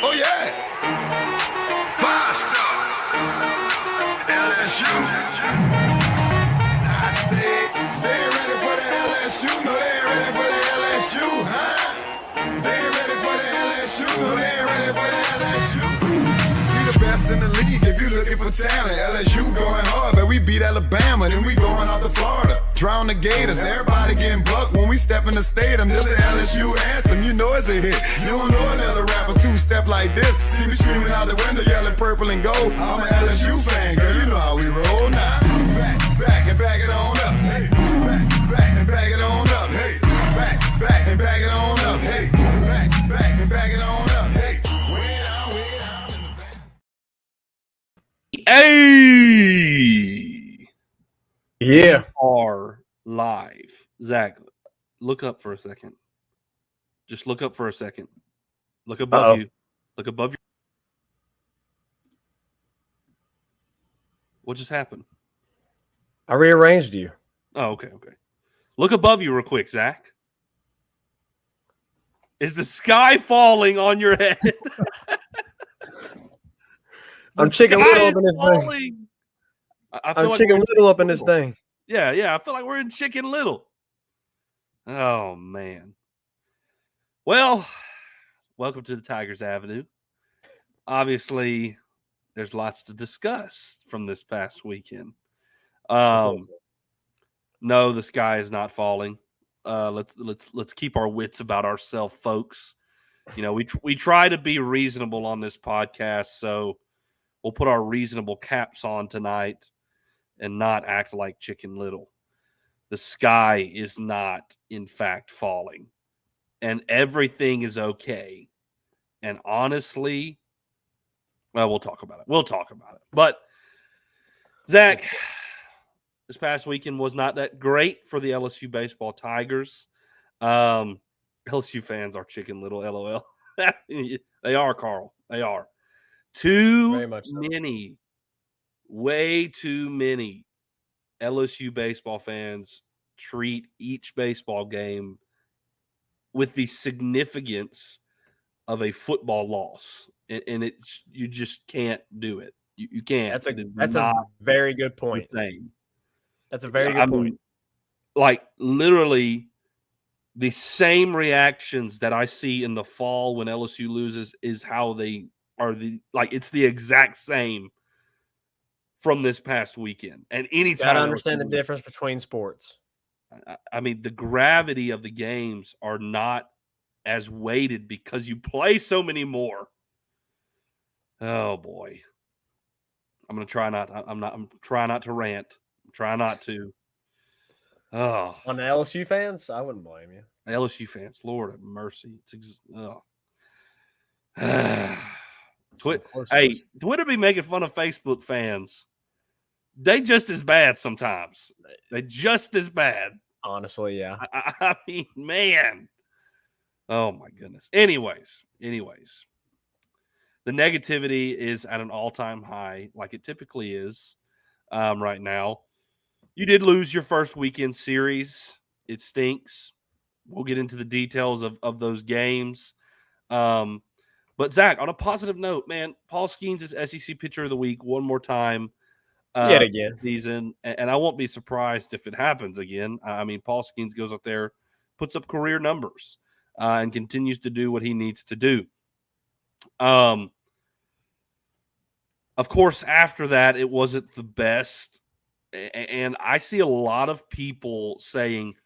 Oh, yeah. Five-star. LSU. I said, they ain't ready for the LSU. No, they ain't ready for the LSU, huh? They ain't ready for the LSU. No, they ain't ready for the LSU. We the best in the league if you looking for talent. LSU going hard, but we beat Alabama, then we going off to Florida. Drown the Gators, everybody getting bucked when we step in the stadium. This the LSU anthem, you know it's a hit. You don't know another rapper two-step like this. See me screaming out the window, yelling purple and gold. I'm an LSU fan, girl, you know how we roll now. Back and back it on up. Hey, back and back it on up. Hey, back and back it on up. Hey, back and back it on up. Hey, way down in the back. Hey, Yeah. we are live. Zach, look up for a second. Just look up for a second. Look above you. Look above you. What just happened? I rearranged you. Oh, okay. Look above you real quick, Zach. Is the sky falling on your head? I'm Chicken Little up in this thing. I'm Chicken Little up in this thing. Yeah. I feel like we're in Chicken Little. Oh, man. Well, welcome to the Tigers Avenue. Obviously, there's lots to discuss from this past weekend. No, the sky is not falling. Let's keep our wits about ourselves, folks. You know, we try to be reasonable on this podcast, so we'll put our reasonable caps on tonight and not act like Chicken Little. The sky is not, in fact, falling, and everything is okay. And honestly, well, we'll talk about it. But Zach, this past weekend was not that great for the LSU baseball Tigers. LSU fans are Chicken Little, LOL. They are, Carl. They are. Way too many LSU baseball fans treat each baseball game with the significance of a football loss. And you just can't do it. You can't. That's a very good point. That's a very good point. Like, literally, the same reactions that I see in the fall when LSU loses is how they are. It's the exact same from this past weekend. And anytime you gotta understand the difference between sports. I mean, the gravity of the games are not as weighted because you play so many more. Oh boy. I'm trying not to rant. I'm trying not to. Oh. On the LSU fans, I wouldn't blame you. LSU fans, Lord have mercy. Twitter be making fun of Facebook fans. They just as bad sometimes. They just as bad. Honestly, yeah. I mean, man. Oh my goodness. Anyways. The negativity is at an all-time high, like it typically is right now. You did lose your first weekend series. It stinks. We'll get into the details of those games. But, Zach, on a positive note, man, Paul Skeens is SEC Pitcher of the Week one more time. Yet again. Season, and I won't be surprised if it happens again. I mean, Paul Skeens goes up there, puts up career numbers, and continues to do what he needs to do. Of course, after that, it wasn't the best. And I see a lot of people saying,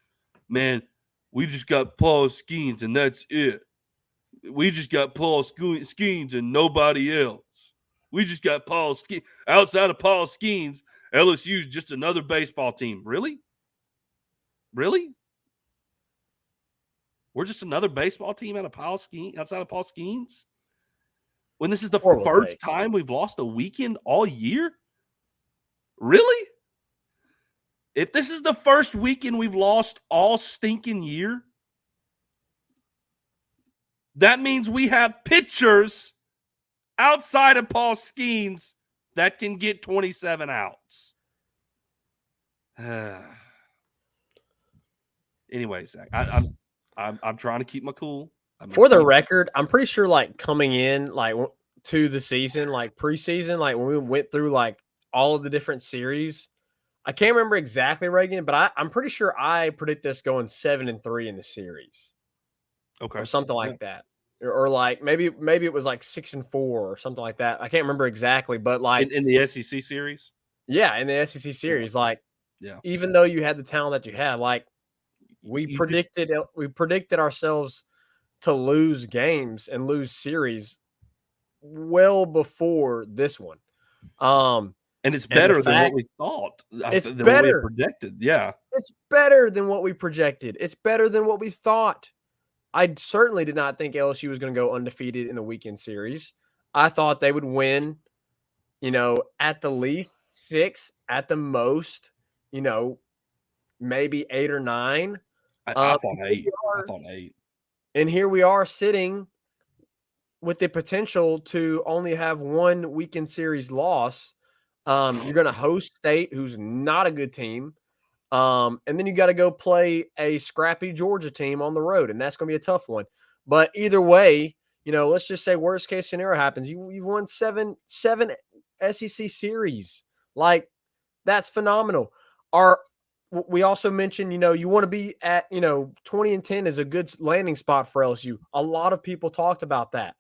man, we just got Paul Skeens and that's it. We just got Paul Skeens and nobody else. We just got Paul Skeens. Outside of Paul Skeens, LSU is just another baseball team. Really? We're just another baseball team outside of Paul Skeens? When this is the first time we've lost a weekend all year? Really? If this is the first weekend we've lost all stinking year, that means we have pitchers outside of Paul Skeens that can get 27 outs. Anyways, Zach, I'm trying to keep my cool. For the record, I'm pretty sure like coming in like to the season, like preseason, like when we went through like all of the different series, I can't remember exactly, Reagan, but I'm pretty sure I predict this going 7-3 in the series. Okay. Or something like that. Or like maybe it was like 6-4 or something like that. I can't remember exactly, but like in the SEC series? Yeah, in the SEC series, like yeah. Even though you had the talent that you had, like we predicted ourselves to lose games and lose series well before this one. And it's better than what we thought. It's than better. What we predicted. Yeah. It's better than what we projected. It's better than what we thought. I certainly did not think LSU was going to go undefeated in the weekend series. I thought they would win, at the least 6, at the most, maybe 8 or 9. I thought 8. I thought 8. And here we are sitting with the potential to only have one weekend series loss. You're going to host State, who's not a good team. And then you got to go play a scrappy Georgia team on the road, and that's going to be a tough one. But either way, let's just say worst case scenario happens. You've won seven SEC series. Like, that's phenomenal. We also mentioned, you want to be at, 20-10 is a good landing spot for LSU. A lot of people talked about that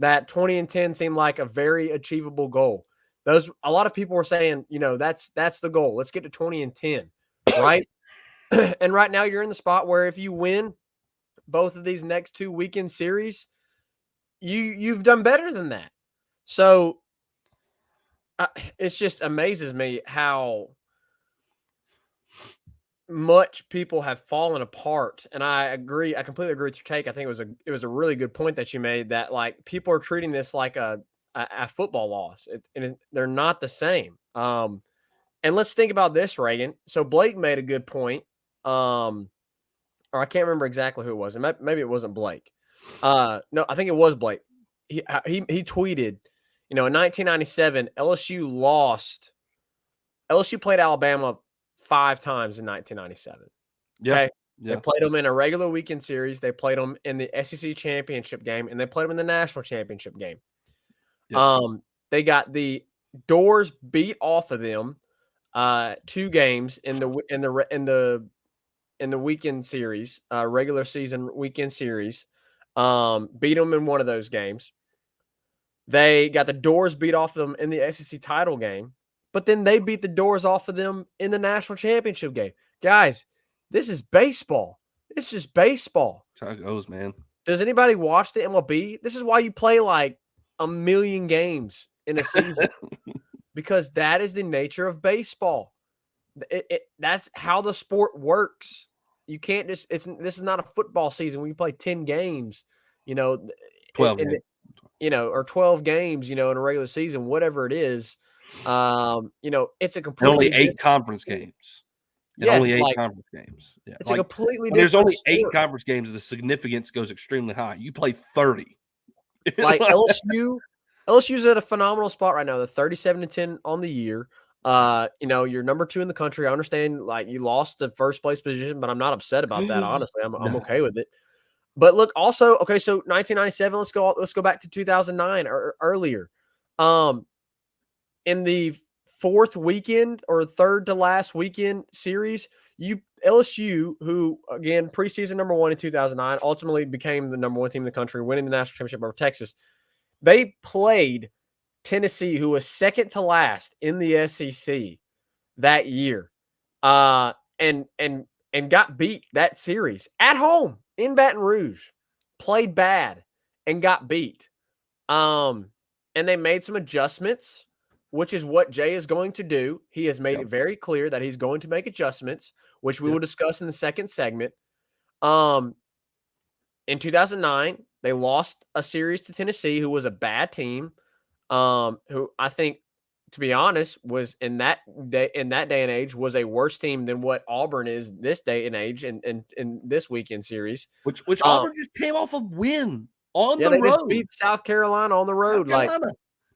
20-10 seemed like a very achievable goal. A lot of people were saying, that's the goal. Let's get to 20-10. Right. And right now you're in the spot where if you win both of these next 2 weekend series, you've done better than that. So it just amazes me how much people have fallen apart. And I agree. I completely agree with your take. I think it was a really good point that you made, that like people are treating this like a football loss, and they're not the same. And let's think about this, Reagan. So Blake made a good point. Or I can't remember exactly who it was. Maybe it wasn't Blake. No, I think it was Blake. He tweeted, in 1997, LSU played Alabama 5 times in 1997. Yeah. Okay? Yeah. They played them in a regular weekend series. They played them in the SEC championship game, and they played them in the national championship game. Yeah. They got the doors beat off of them 2 games in the weekend series, regular season weekend series. Beat them in one of those games. They got the doors beat off of them in the SEC title game, but then they beat the doors off of them in the national championship game. Guys, this is baseball. It's just baseball. That's how it goes, man. Does anybody watch the MLB? This is why you play like 1 million games in a season, because that is the nature of baseball. That's how the sport works. You can't just this is not a football season when you play 10 games, 12 games. Or 12 games, in a regular season, whatever it is. It's a completely only 8 conference games. And yes, only 8 conference games. Yeah. It's a completely different there's only 8 sport. conference games, the significance goes extremely high. You play 30. Like LSU's at a phenomenal spot right now. They're 37-10 on the year. You're number 2 in the country. I understand, like, you lost the first place position, but I'm not upset about that. Honestly, I'm okay with it. But look, also, okay, so 1997. Let's go back to 2009 or earlier. In the 4th weekend or 3rd to last weekend series, LSU, who again preseason number 1 in 2009, ultimately became the number 1 team in the country, winning the national championship over Texas. They played Tennessee, who was 2nd to last in the SEC that year, and got beat that series at home in Baton Rouge. Played bad and got beat. And they made some adjustments, which is what Jay is going to do. He has made it very clear that he's going to make adjustments, which we will discuss in the second segment. In 2009, they lost a series to Tennessee, who was a bad team, who I think, to be honest, was in that day and age was a worse team than what Auburn is this day and age in this weekend series. Which Auburn just came off a win on the road. They just beat South Carolina on the road.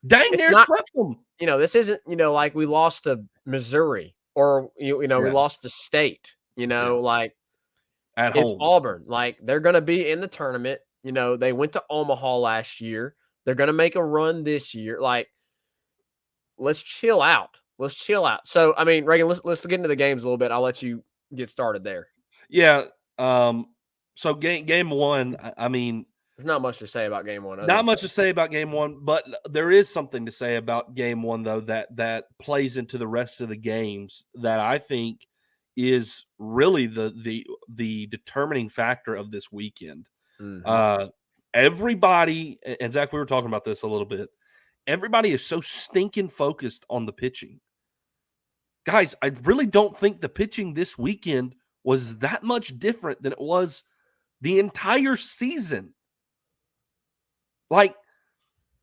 Dang near swept them. This isn't, like we lost to Missouri or, we lost to State, like at it's home. Auburn. Like, they're going to be in the tournament. They went to Omaha last year. They're going to make a run this year. Like, let's chill out. Let's chill out. So, I mean, Reagan, let's get into the games a little bit. I'll let you get started there. Yeah. So game one, I mean, there's not much to say about game one. Not much to say about game one, but there is something to say about game one, though, that plays into the rest of the games that I think is really the determining factor of this weekend. Mm-hmm. Everybody, and Zach, we were talking about this a little bit. Everybody is so stinking focused on the pitching. Guys, I really don't think the pitching this weekend was that much different than it was the entire season. Like,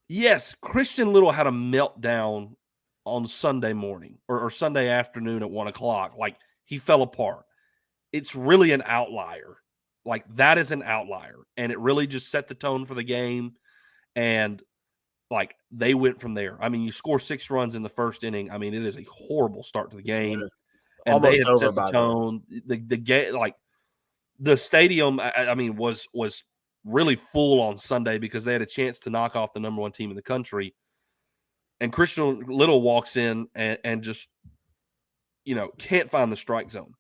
yes, Christian Little had a meltdown on Sunday morning or Sunday afternoon at 1:00. Like, he fell apart. It's really an outlier. Like, that is an outlier. And it really just set the tone for the game. And, like, they went from there. I mean, you score 6 runs in the first inning. I mean, it is a horrible start to the game. And Almost they had over set the by tone. The game, like, the stadium, I mean, was really full on Sunday because they had a chance to knock off the number 1 team in the country. And Christian Little walks in and just, can't find the strike zone.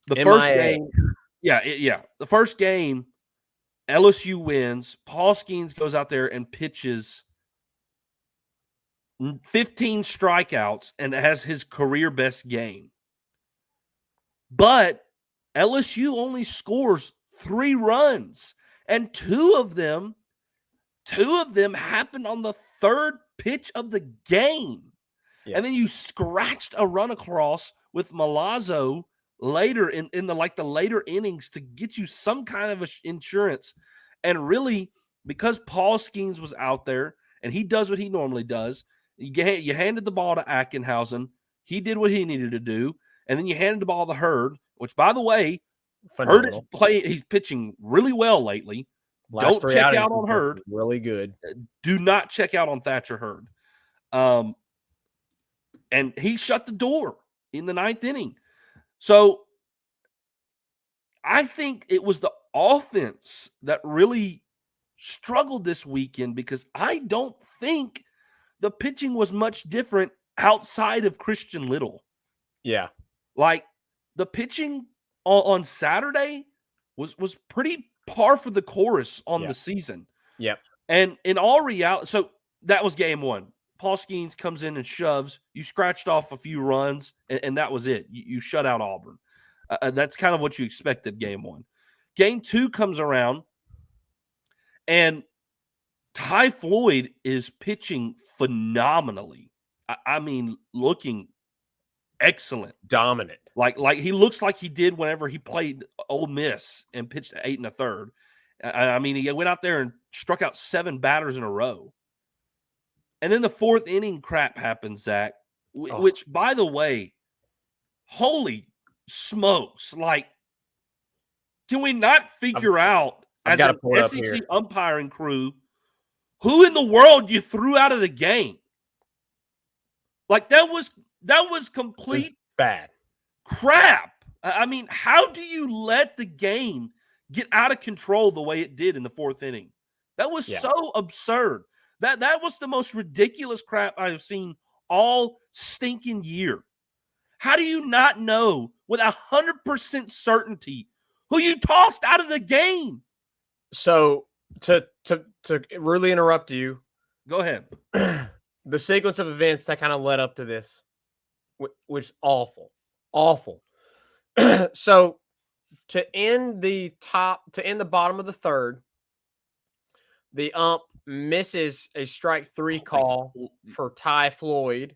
The first game, the first game, LSU wins. Paul Skeens goes out there and pitches 15 strikeouts and has his career best game. But LSU only scores 3 runs, and two of them happened on the third pitch of the game. Yeah. And then you scratched a run across with Milazzo later in the later innings to get you some kind of insurance. And really, because Paul Skeens was out there and he does what he normally does, you handed the ball to Ackenhausen. He did what he needed to do. And then you handed the ball to Hurd, which, by the way, phenomenal. He's pitching really well lately. Don't check out on Hurd. Really good. Do not check out on Thatcher Hurd. And he shut the door in the 9th inning. So I think it was the offense that really struggled this weekend because I don't think the pitching was much different outside of Christian Little. Yeah. Like, the pitching on Saturday was pretty par for the course on the season. Yep. And in all reality, so that was game one. Paul Skeens comes in and shoves. You scratched off a few runs, and that was it. You shut out Auburn. That's kind of what you expected game one. Game two comes around, and Ty Floyd is pitching phenomenally. I mean, looking excellent. Dominant. Like he looks like he did whenever he played Ole Miss and pitched 8 1/3. I mean, he went out there and struck out 7 batters in a row. And then the 4th inning crap happens, Zach, which, by the way, holy smokes. Like, can we not figure out as an SEC umpiring crew who in the world you threw out of the game? Like, that was complete bad crap. I mean, how do you let the game get out of control the way it did in the 4th inning? That was so absurd. That was the most ridiculous crap I have seen all stinking year. How do you not know with 100% certainty who you tossed out of the game? So to really interrupt you, go ahead. The sequence of events that kind of led up to this, which is awful. So to end the bottom of the third, the ump misses a strike 3 call for Ty Floyd.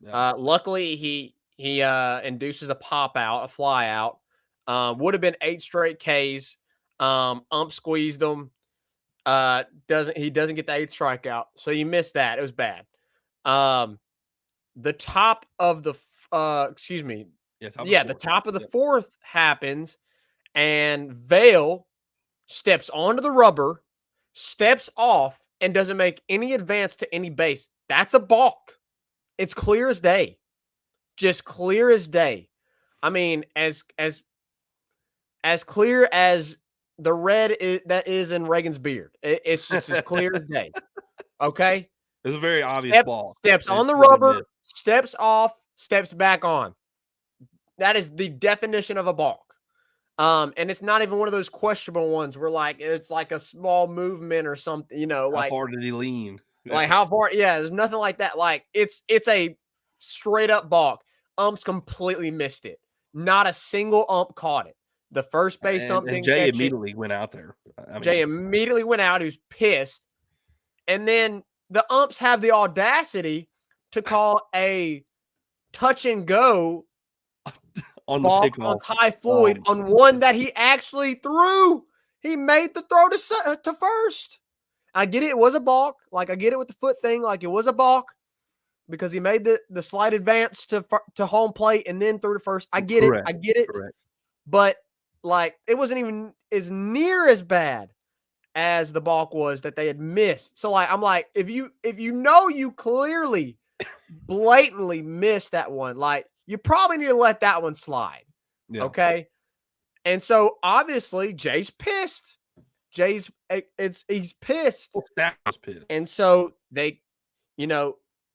Yeah. Luckily, he induces a pop out, a fly out. Would have been 8 straight Ks. Ump squeezed him. He doesn't get the 8th strikeout, so you missed that. It was bad. The top of the the top of the 4th happens, and Vail steps onto the rubber, steps off, and doesn't make any advance to any base. That's a balk. It's clear as day. Just clear as day. I mean, as clear as the red that is in Reagan's beard. It's just as clear as day. Okay? It's a very obvious ball. Steps on the rubber, steps off, steps back on. That is the definition of a balk. And it's not even one of those questionable ones where like it's like a small movement or something, you know, How far did he lean? Like how far? Yeah, there's nothing like that. Like it's a straight up balk. Umps completely missed it. Not a single ump caught it. The first base ump didn't Jay catch immediately went out there. Jay immediately went out. He was pissed. And then the umps have the audacity to call a touch and go on the balk on Ty Floyd on one that he actually threw. He made the throw to first. I get it. It was a balk. Like, I get it with the foot thing. Like, it was a balk because he made the slight advance to home plate and then threw to first. I get it. I get it. Correct. But, like, it wasn't even as near as bad as the balk was that they had missed. So, like, I'm like, if you know you clearly, blatantly missed that one, like, you probably need to let that one slide. Yeah. Okay? And so, obviously, Jay's pissed. He's pissed. That was pissed. And so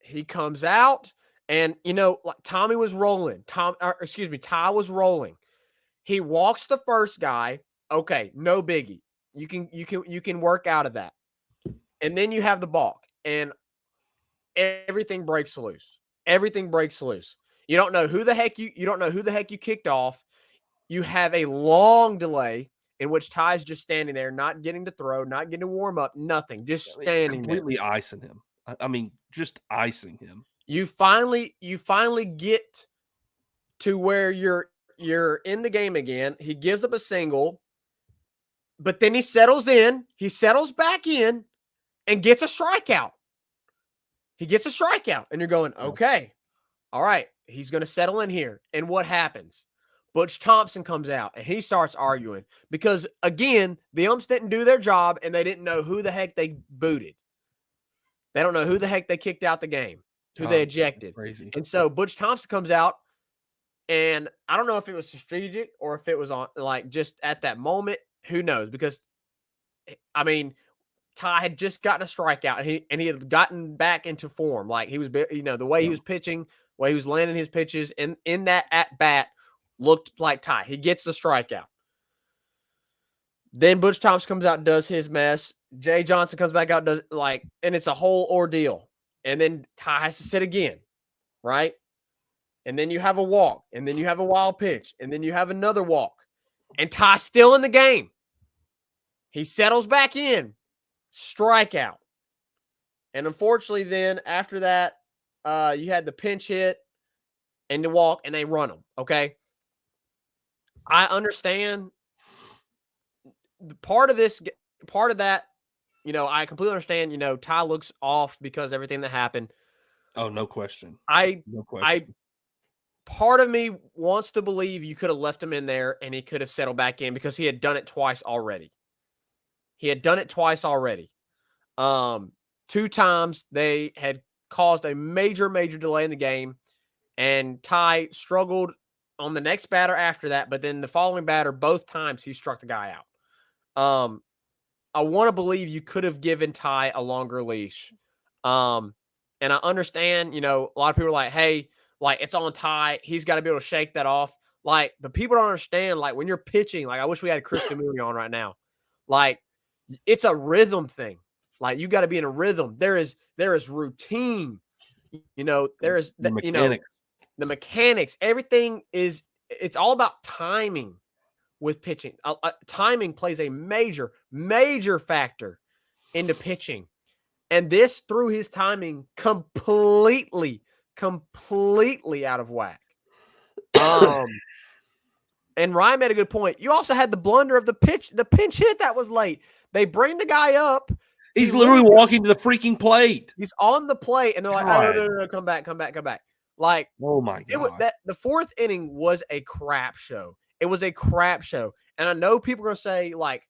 he comes out and, like Ty was rolling. Ty was rolling. He walks the first guy. Okay, no biggie. You can work out of that. And then you have the balk and everything breaks loose. Everything breaks loose. You don't know who the heck you kicked off. You have a long delay in which Ty's just standing there, not getting to throw, not getting to warm up, nothing, just standing completely there. Icing him. I mean, just icing him. You finally get to where you're in the game again. He gives up a single, but then he settles in. He settles back in and gets a strikeout. He gets a strikeout, and you're going, okay, all right, he's going to settle in here. And what happens? Butch Thompson comes out, and he starts arguing because, again, the umps didn't do their job, and they didn't know who the heck they booted. They don't know who the heck they kicked out the game, who they ejected. Crazy. And so Butch Thompson comes out, and I don't know if it was strategic or if it was on like just at that moment. Who knows? Because, I mean, Ty had just gotten a strikeout, and he had gotten back into form. Like, he was, the way he was pitching, the way he was landing his pitches, and in that at-bat, looked like Ty. He gets the strikeout. Then Butch Thompson comes out and does his mess. Jay Johnson comes back out, and it's a whole ordeal. And then Ty has to sit again, right? And then you have a walk, and then you have a wild pitch, and then you have another walk. And Ty's still in the game. He settles back in, strikeout. And unfortunately then, after that, you had the pinch hit and the walk, and they run him, okay? I understand part of that, I completely understand, Ty looks off because of everything that happened. Oh, no question. Part of me wants to believe you could have left him in there and he could have settled back in because he had done it twice already. 2 times they had caused a major, major delay in the game, and Ty struggled on the next batter after that, but then the following batter, both times he struck the guy out. I want to believe you could have given Ty a longer leash. And I understand, a lot of people are like, hey, like, it's on Ty. He's got to be able to shake that off. Like, but people don't understand, like, when you're pitching, like, I wish we had Chris Mooney on right now. Like, it's a rhythm thing. Like, you got to be in a rhythm. There is routine. There is the mechanics. The mechanics, everything it's all about timing with pitching. Timing plays a major, major factor into pitching. And this threw his timing completely out of whack. And Ryan made a good point. You also had the blunder of the pinch hit that was late. They bring the guy up. He's literally walking to the freaking plate. He's on the plate, and they're like, oh, no, come back. Like, oh my God. The 4th inning was a crap show. It was a crap show. And I know people are going to say, like,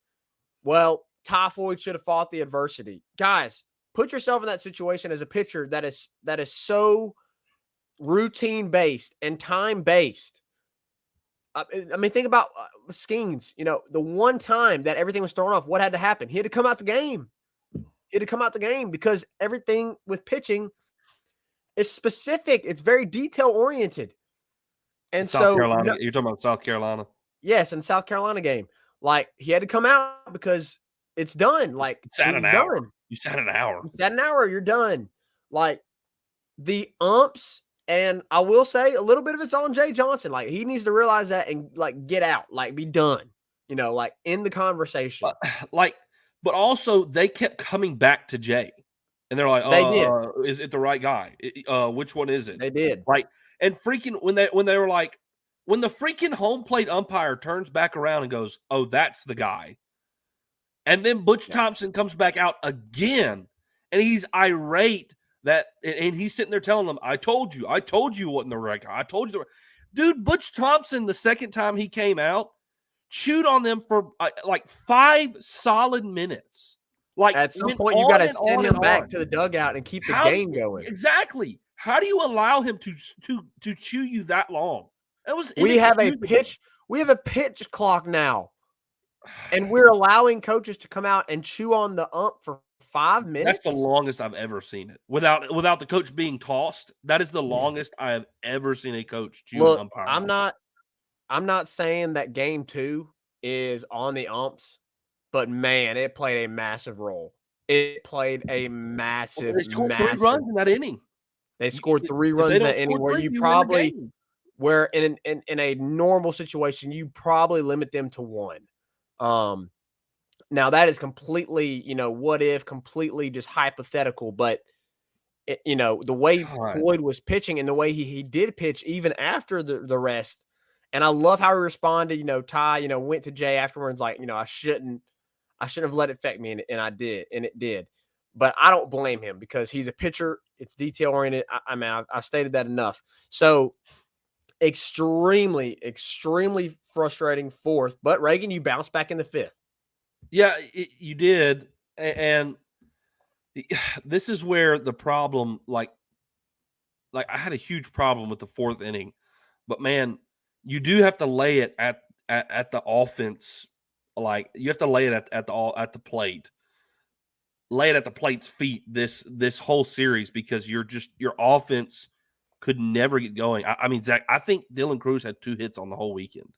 well, Ty Floyd should have fought the adversity. Guys, put yourself in that situation as a pitcher that is so routine-based and time-based. I mean, think about Skeens. You know, the one time that everything was thrown off, what had to happen? He had to come out the game. He had to come out the game because everything with pitching is specific. It's very detail oriented. And South so, Carolina. You're talking about South Carolina. yes, in the South Carolina game, like he had to come out because it's done. Like You sat he's an hour. done. You sat an hour. You sat an hour, you're done. Like the umps, and I will say a little bit of it's on Jay Johnson. Like he needs to realize that and like get out, like be done. You know, like in the conversation. But also they kept coming back to Jay, and they're like, They did. Is it the right guy? Which one is it?" They did. Like, and freaking when they were like, when the freaking home plate umpire turns back around and goes, "Oh, that's the guy," and then Butch Thompson comes back out again, and he's irate and he's sitting there telling them, I told you wasn't the right guy. I told you dude, Butch Thompson, the second time he came out, chewed on them for like 5 solid minutes. Like at some point, you got to send him back to the dugout and keep the game going. Exactly. How do you allow him to chew you that long? It was we have a pitch clock now, and we're allowing coaches to come out and chew on the ump for 5 minutes. That's the longest I've ever seen it without the coach being tossed. That is the longest I have ever seen a coach chew an umpire. I'm not saying that game 2 is on the umps, but man, it played a massive role. It played a massive. They scored 3 runs in that inning. They scored 3 runs in that inning where you probably, where in a normal situation, you probably limit them to 1. Now that is completely, what if, completely just hypothetical, but the way Floyd was pitching and the way he did pitch even after the rest. And I love how he responded. Ty, went to Jay afterwards, like, I shouldn't have let it affect me. And I did, and it did. But I don't blame him because he's a pitcher. It's detail oriented. I mean, I've stated that enough. So extremely, extremely frustrating 4th. But Reagan, you bounced back in the 5th. Yeah, you did. And this is where the problem, like I had a huge problem with the 4th inning. But man, you do have to lay it at the offense. Like you have to lay it at the plate. Lay it at the plate's feet this whole series because your offense could never get going. I mean, Zach, I think Dylan Cruz had 2 hits on the whole weekend.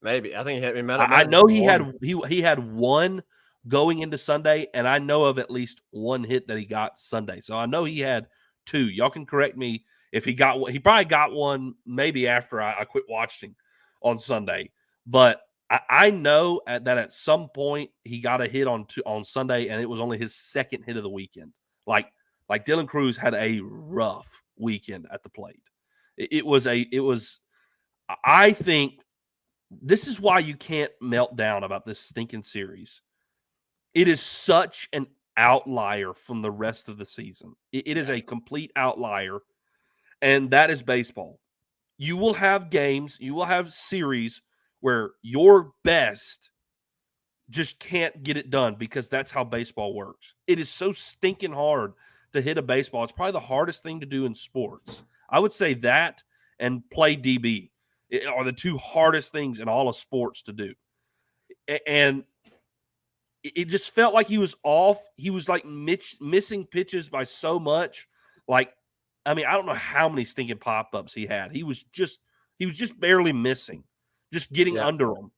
Maybe. I think he had. I know he had 1 going into Sunday, and I know of at least 1 hit that he got Sunday. So I know he had 2. Y'all can correct me if he got one. He probably got 1 maybe after I quit watching on Sunday. But I know that at some point he got a hit on Sunday, and it was only his 2nd hit of the weekend. Like Dylan Cruz had a rough weekend at the plate. I think this is why you can't melt down about this stinking series. It is such an outlier from the rest of the season. It is a complete outlier, and that is baseball. You will have games, you will have series where your best just can't get it done because that's how baseball works. It is so stinking hard to hit a baseball. It's probably the hardest thing to do in sports. I would say that and play DB are the 2 hardest things in all of sports to do. And it just felt like he was off. He was like missing pitches by so much. Like, I mean, I don't know how many stinking pop-ups he had. He was just barely missing, just getting under them.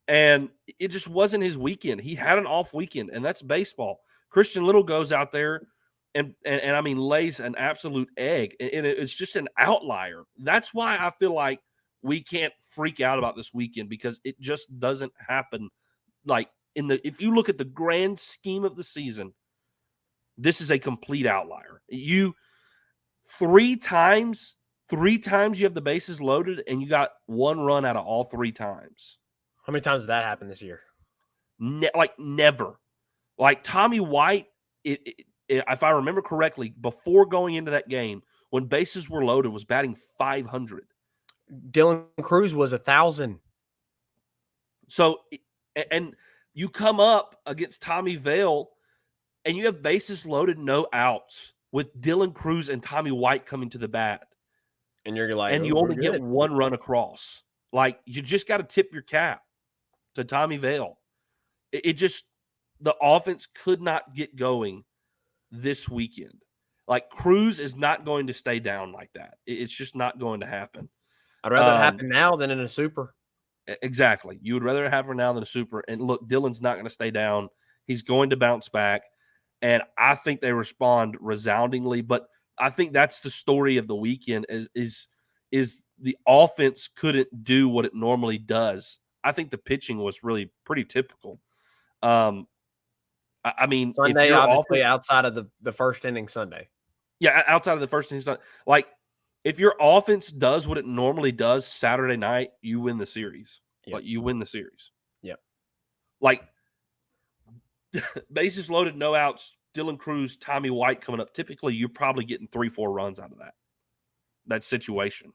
And it just wasn't his weekend. He had an off weekend, and that's baseball. Christian Little goes out there and I mean, lays an absolute egg. And it's just an outlier. That's why I feel like we can't freak out about this weekend because it just doesn't happen. Like if you look at the grand scheme of the season, this is a complete outlier. You 3 times you have the bases loaded and you got 1 run out of all 3 times. How many times did that happen this year? Never. Like Tommy White, if I remember correctly, before going into that game, when bases were loaded, was batting .500. Dylan Cruz was 1,000. So, and you come up against Tommy Vale, and you have bases loaded, no outs, with Dylan Cruz and Tommy White coming to the bat. And you're like, and you only get 1 run across. Like, you just got to tip your cap to Tommy Vale. It just, the offense could not get going this weekend. Like, Cruz is not going to stay down like that. It's just not going to happen. I'd rather it happen now than in a super. Exactly. You would rather it happen now than a super. And look, Dylan's not going to stay down. He's going to bounce back. And I think they respond resoundingly. But I think that's the story of the weekend is the offense couldn't do what it normally does. I think the pitching was really pretty typical. I mean, Sunday, obviously, outside of the first inning Sunday. Yeah, outside of the first inning Sunday. Like, if your offense does what it normally does Saturday night, you win the series. Yep. Like, you win the series. Yep. Like, bases loaded, no outs, Dylan Cruz, Tommy White coming up. Typically, you're probably getting 3-4 runs out of that situation.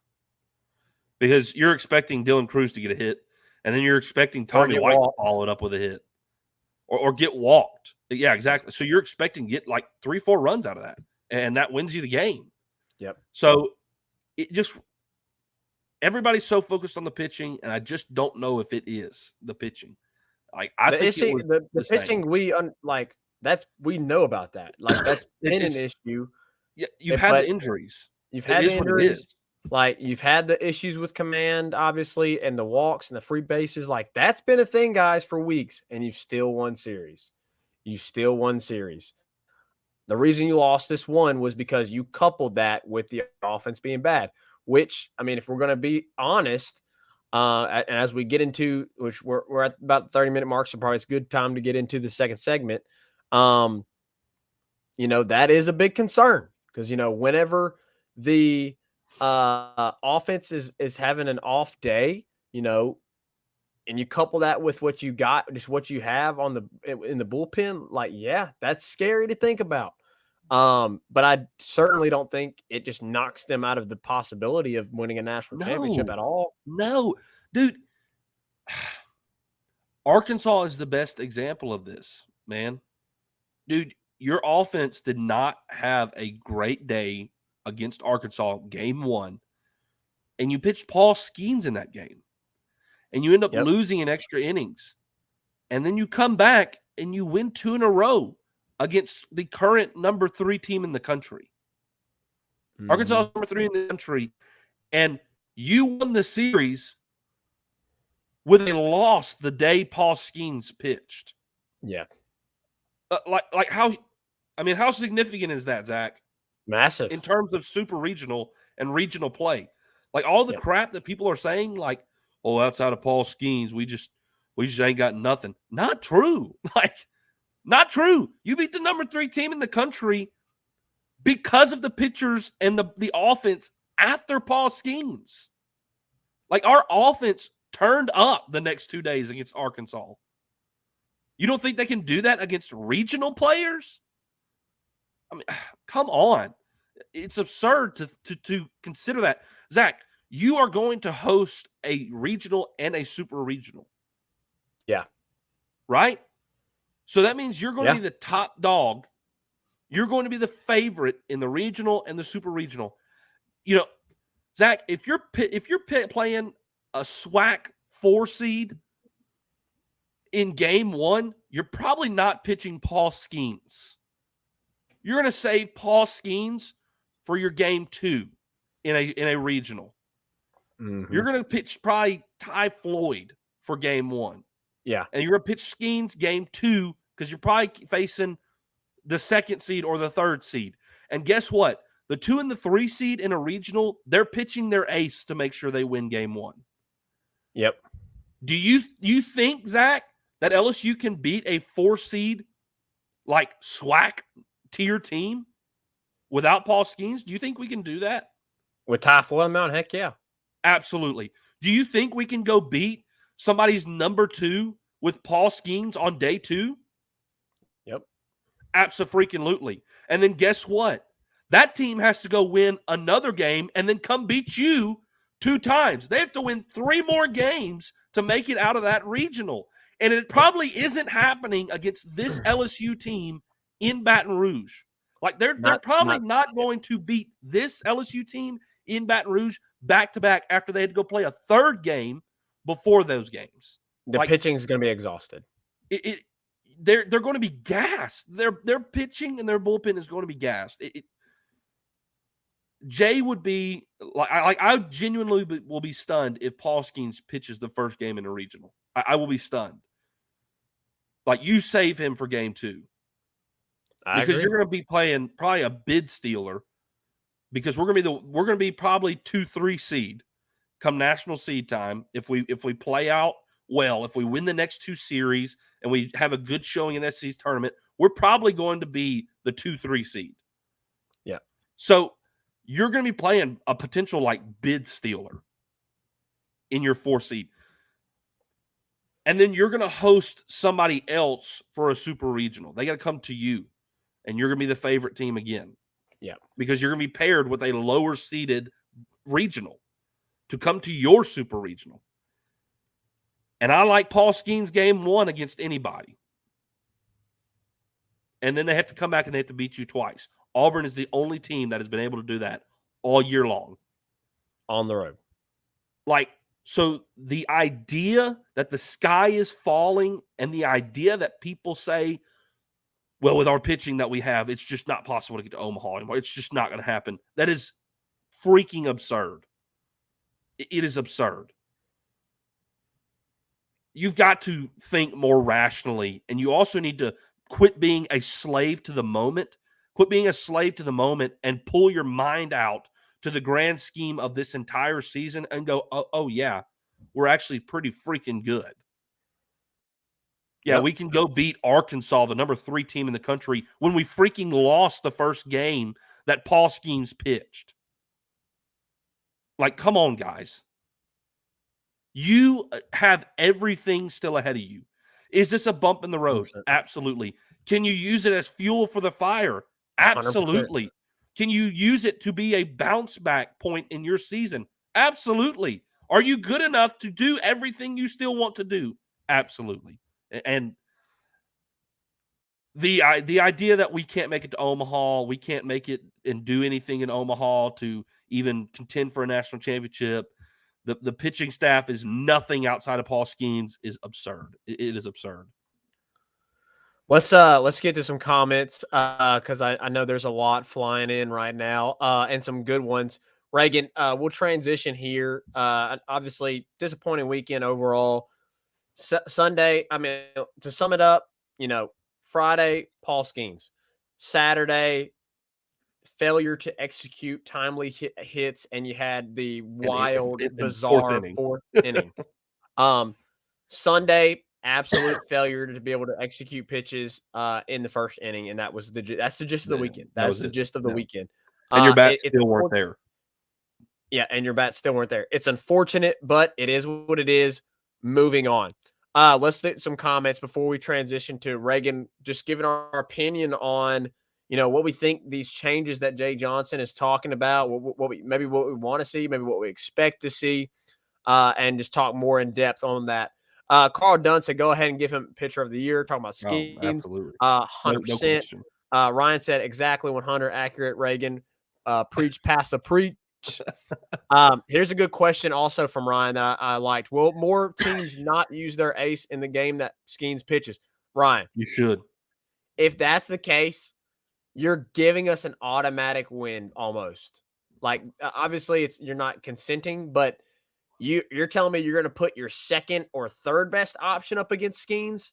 Because you're expecting Dylan Cruz to get a hit, and then you're expecting Tommy White to follow it up with a hit. Or get walked. Yeah, exactly. So you're expecting to get like 3-4 runs out of that, and that wins you the game. Yep. So it just, everybody's so focused on the pitching, and I just don't know if it is the pitching. Like, I think it was the pitching we know about that. Like, that's been an issue. Yeah, you've had the injuries. You've had the injuries. Like, you've had the issues with command, obviously, and the walks and the free bases. Like, that's been a thing, guys, for weeks, and you've still won series. You still won series. The reason you lost this one was because you coupled that with the offense being bad, which, I mean, if we're going to be honest, and as we get into, which we're at about the 30-minute mark, so probably it's a good time to get into the second segment. That is a big concern because, whenever the offense is having an off day, and you couple that with what you got, just what you have in the bullpen, like, yeah, that's scary to think about. But I certainly don't think it just knocks them out of the possibility of winning a national championship at all. No, dude. Arkansas is the best example of this, man. Dude, your offense did not have a great day against Arkansas game 1, and you pitched Paul Skeens in that game, and you end up losing in extra innings, and then you come back and you win 2 in a row against the current number 3 team in the country. Mm-hmm. Arkansas is number 3 in the country, and you won the series with a loss the day Paul Skeens pitched. Yeah. Like how significant is that, Zach? Massive. In terms of super regional and regional play. Like, all the crap that people are saying, like, oh, outside of Paul Skeens, we just ain't got nothing. Not true. Like, not true. You beat the number 3 team in the country because of the pitchers and the offense after Paul Skeens. Like, our offense turned up the next 2 days against Arkansas. You don't think they can do that against regional players? I mean, come on. It's absurd to consider that. Zach, you are going to host a regional and a super regional. Yeah. Right? So that means you're going to be the top dog. You're going to be the favorite in the regional and the super regional. Zach, if you're playing a SWAC 4 seed in game 1, you're probably not pitching Paul Skeens. You're going to save Paul Skeens for your game 2 in a regional. Mm-hmm. You're going to pitch probably Ty Floyd for game 1. Yeah. And you're going to pitch Skeens game 2 because you're probably facing the 2nd seed or the 3rd seed. And guess what? The 2 and the 3 seed in a regional, they're pitching their ace to make sure they win game 1. Yep. Do you think, Zach, that LSU can beat a 4 seed like SWAC tier team without Paul Skeens? Do you think we can do that? With Ty Floyd Mount? Heck yeah. Absolutely. Do you think we can go beat somebody's number 2 with Paul Skeens on day 2? Yep. Abso-freaking-lutely. And then guess what? That team has to go win another game and then come beat you 2 times. They have to win 3 more games to make it out of that regional. And it probably isn't happening against this LSU team in Baton Rouge. Like, they're probably not going to beat this LSU team in Baton Rouge back-to-back after they had to go play a third game before those games. The pitching is going to be exhausted. They're going to be gassed. Their pitching and their bullpen is going to be gassed. Jay would be I genuinely will be stunned if Paul Skeens pitches the first game in a regional. I will be stunned. Like, you save him for game 2. Because you're going to be playing probably a bid stealer, because we're going to be probably 2-3 seed come national seed time if we play out well, if we win the next 2 series and we have a good showing in the SEC tournament, we're probably going to be the 2-3 seed. Yeah. So you're going to be playing a potential like bid stealer in your 4 seed. And then you're going to host somebody else for a super regional. They got to come to you, and you're going to be the favorite team again. Yeah. Because you're going to be paired with a lower seeded regional to come to your super regional. And I like Paul Skeens game 1 against anybody. And then they have to come back and they have to beat you twice. Auburn is the only team that has been able to do that all year long. On the road. Like, so the idea that the sky is falling and the idea that people say, well, with our pitching that we have, it's just not possible to get to Omaha anymore. It's just not going to happen. That is freaking absurd. It is absurd. You've got to think more rationally, and you also need to quit being a slave to the moment. Quit being a slave to the moment and pull your mind out to the grand scheme of this entire season and go, oh yeah, we're actually pretty freaking good. Yeah, we can go beat Arkansas, the number 3 team in the country, when we freaking lost the first game that Paul Skeens pitched. Like, come on, guys. You have everything still ahead of you. Is this a bump in the road? 100%. Absolutely. Can you use it as fuel for the fire? Absolutely. 100%. Can you use it to be a bounce back point in your season? Absolutely. Are you good enough to do everything you still want to do? Absolutely. And the idea that we can't make it to Omaha, we can't make it and do anything in Omaha to even contend for a national championship, the pitching staff is nothing outside of Paul Skeens is absurd. It is absurd. Let's get to some comments because I know there's a lot flying in right now and some good ones. Reagan, we'll transition here. Obviously, disappointing weekend overall. Sunday, I mean, to sum it up, Friday, Paul Skeens. Saturday, failure to execute timely hits, and you had the wild, bizarre fourth inning. Sunday, absolute failure to be able to execute pitches in the first inning, and that's the gist of the weekend. That's the gist of the weekend. And your bats still weren't there. Yeah, and your bats still weren't there. It's unfortunate, but it is what it is. Moving on. Let's get some comments before we transition to Reagan, just giving our opinion on, what we think these changes that Jay Johnson is talking about, what we want to see, maybe what we expect to see, and just talk more in depth on that. Carl Dunn said, go ahead and give him Pitcher of the Year, talking about Skeens. Oh, absolutely. 100%. No Ryan said exactly 100 accurate, Reagan. Preach, pass the preach. Here's a good question also from Ryan that I liked. Will more teams not use their ace in the game that Skeens pitches? Ryan. You should. If that's the case, you're giving us an automatic win almost. Like, obviously, you're not consenting, but you're telling me you're going to put your second or third best option up against Skeens?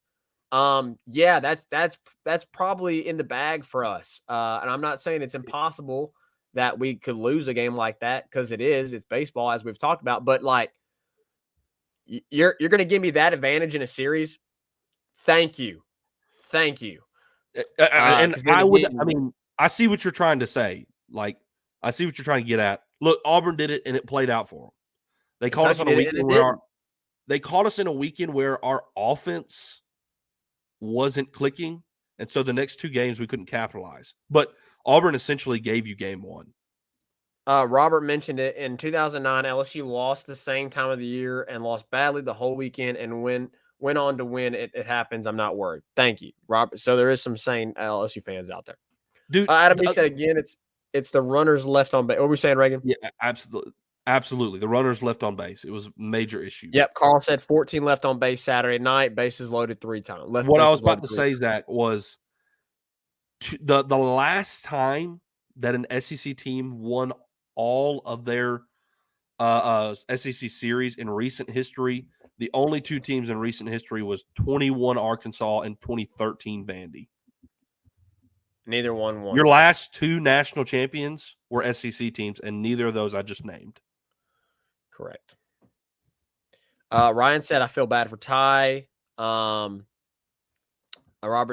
Yeah, that's probably in the bag for us. And I'm not saying it's impossible that we could lose a game like that, because it's baseball, as we've talked about. But like, you're going to give me that advantage in a series? Thank you. And I see what you're trying to say. Like, I see what you're trying to get at. Look, Auburn did it, and it played out for them. They caught us on a weekend where our offense wasn't clicking, and so the next 2 games we couldn't capitalize. But Auburn essentially gave you game 1. Robert mentioned it. In 2009, LSU lost the same time of the year and lost badly the whole weekend, and went on to win. It happens. I'm not worried. Thank you, Robert. So there is some sane LSU fans out there. Dude, Adam, he said again, it's the runners left on base. What were we saying, Reagan? Yeah, absolutely. Absolutely. The runners left on base. It was a major issue. Yep. Carl said 14 left on base Saturday night. Bases loaded 3 times. What I was about to say, Zach, was the last time that an SEC team won all of their SEC series in recent history, the only 2 teams in recent history was 21 Arkansas and 2013 Vandy. Neither one won. Your last 2 national champions were SEC teams, and neither of those I just named. Correct. Ryan said, I feel bad for Ty. Robert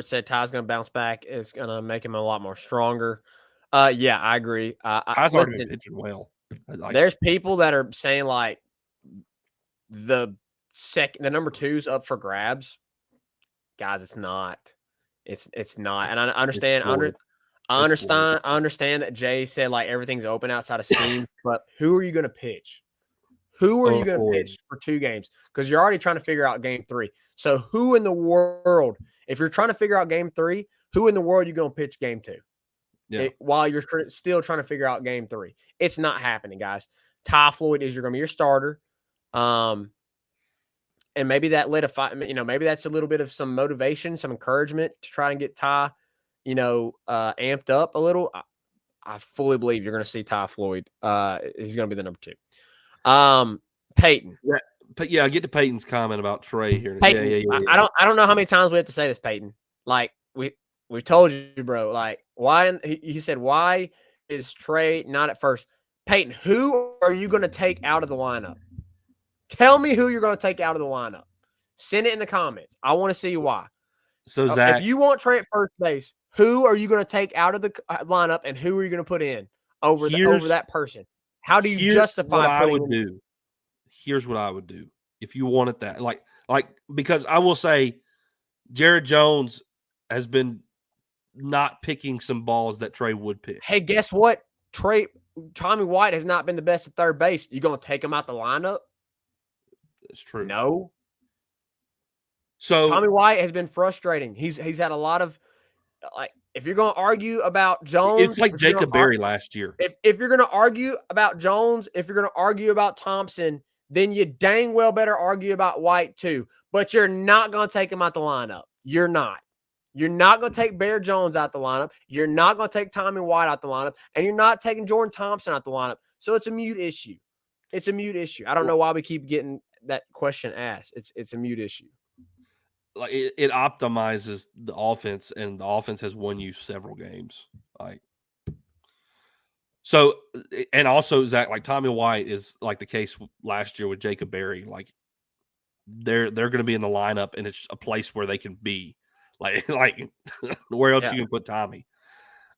said Ty's going to bounce back. It's going to make him a lot more stronger. Yeah, I agree. Ty's already been pitching well. There's people that are saying like the number 2's up for grabs. Guys, it's not. It's not. And I understand. I understand that Jay said like everything's open outside of steam, but who are you going to pitch? Who are you going to pitch for 2 games? Because you're already trying to figure out game 3. So who in the world, if you're trying to figure out game 3, who in the world are you going to pitch game 2? Yeah. While you're still trying to figure out game 3. It's not happening, guys. Ty Floyd is going to be your starter. And maybe that maybe that's a little bit of some motivation, some encouragement to try and get Ty, amped up a little. I fully believe you're going to see Ty Floyd. He's going to be the number 2. Peyton. Yeah, but I get to Peyton's comment about Trey here. Peyton, Yeah. I don't know how many times we have to say this, Peyton. Like we told you, bro. Like why? He said, why is Trey not at first? Peyton, who are you going to take out of the lineup? Tell me who you're going to take out of the lineup. Send it in the comments. I want to see why. So Zach, if you want Trey at first base, who are you going to take out of the lineup, and who are you going to put in over that person? How do you justify what I would do? Here's what I would do if you wanted that. Like because I will say Jared Jones has been not picking some balls that Trey would pick. Hey, guess what? Tommy White has not been the best at third base. You going to take him out the lineup? It's true. No. So Tommy White has been frustrating. He's had a lot of if you're going to argue about Jones, it's like Jacob Berry last year. If you're going to argue about Jones, if you're going to argue about Thompson, then you dang well better argue about White too. But you're not going to take him out the lineup. You're not. You're not going to take Bear Jones out the lineup. You're not going to take Tommy White out the lineup. And you're not taking Jordan Thompson out the lineup. So it's a mute issue. It's a mute issue. I don't know why we keep getting that question asked. It's a mute issue. Like it optimizes the offense, and the offense has won you several games. So, and also Zach, like Tommy White is like the case last year with Jacob Berry. Like they're going to be in the lineup, and it's a place where they can be. Like where else you can put Tommy?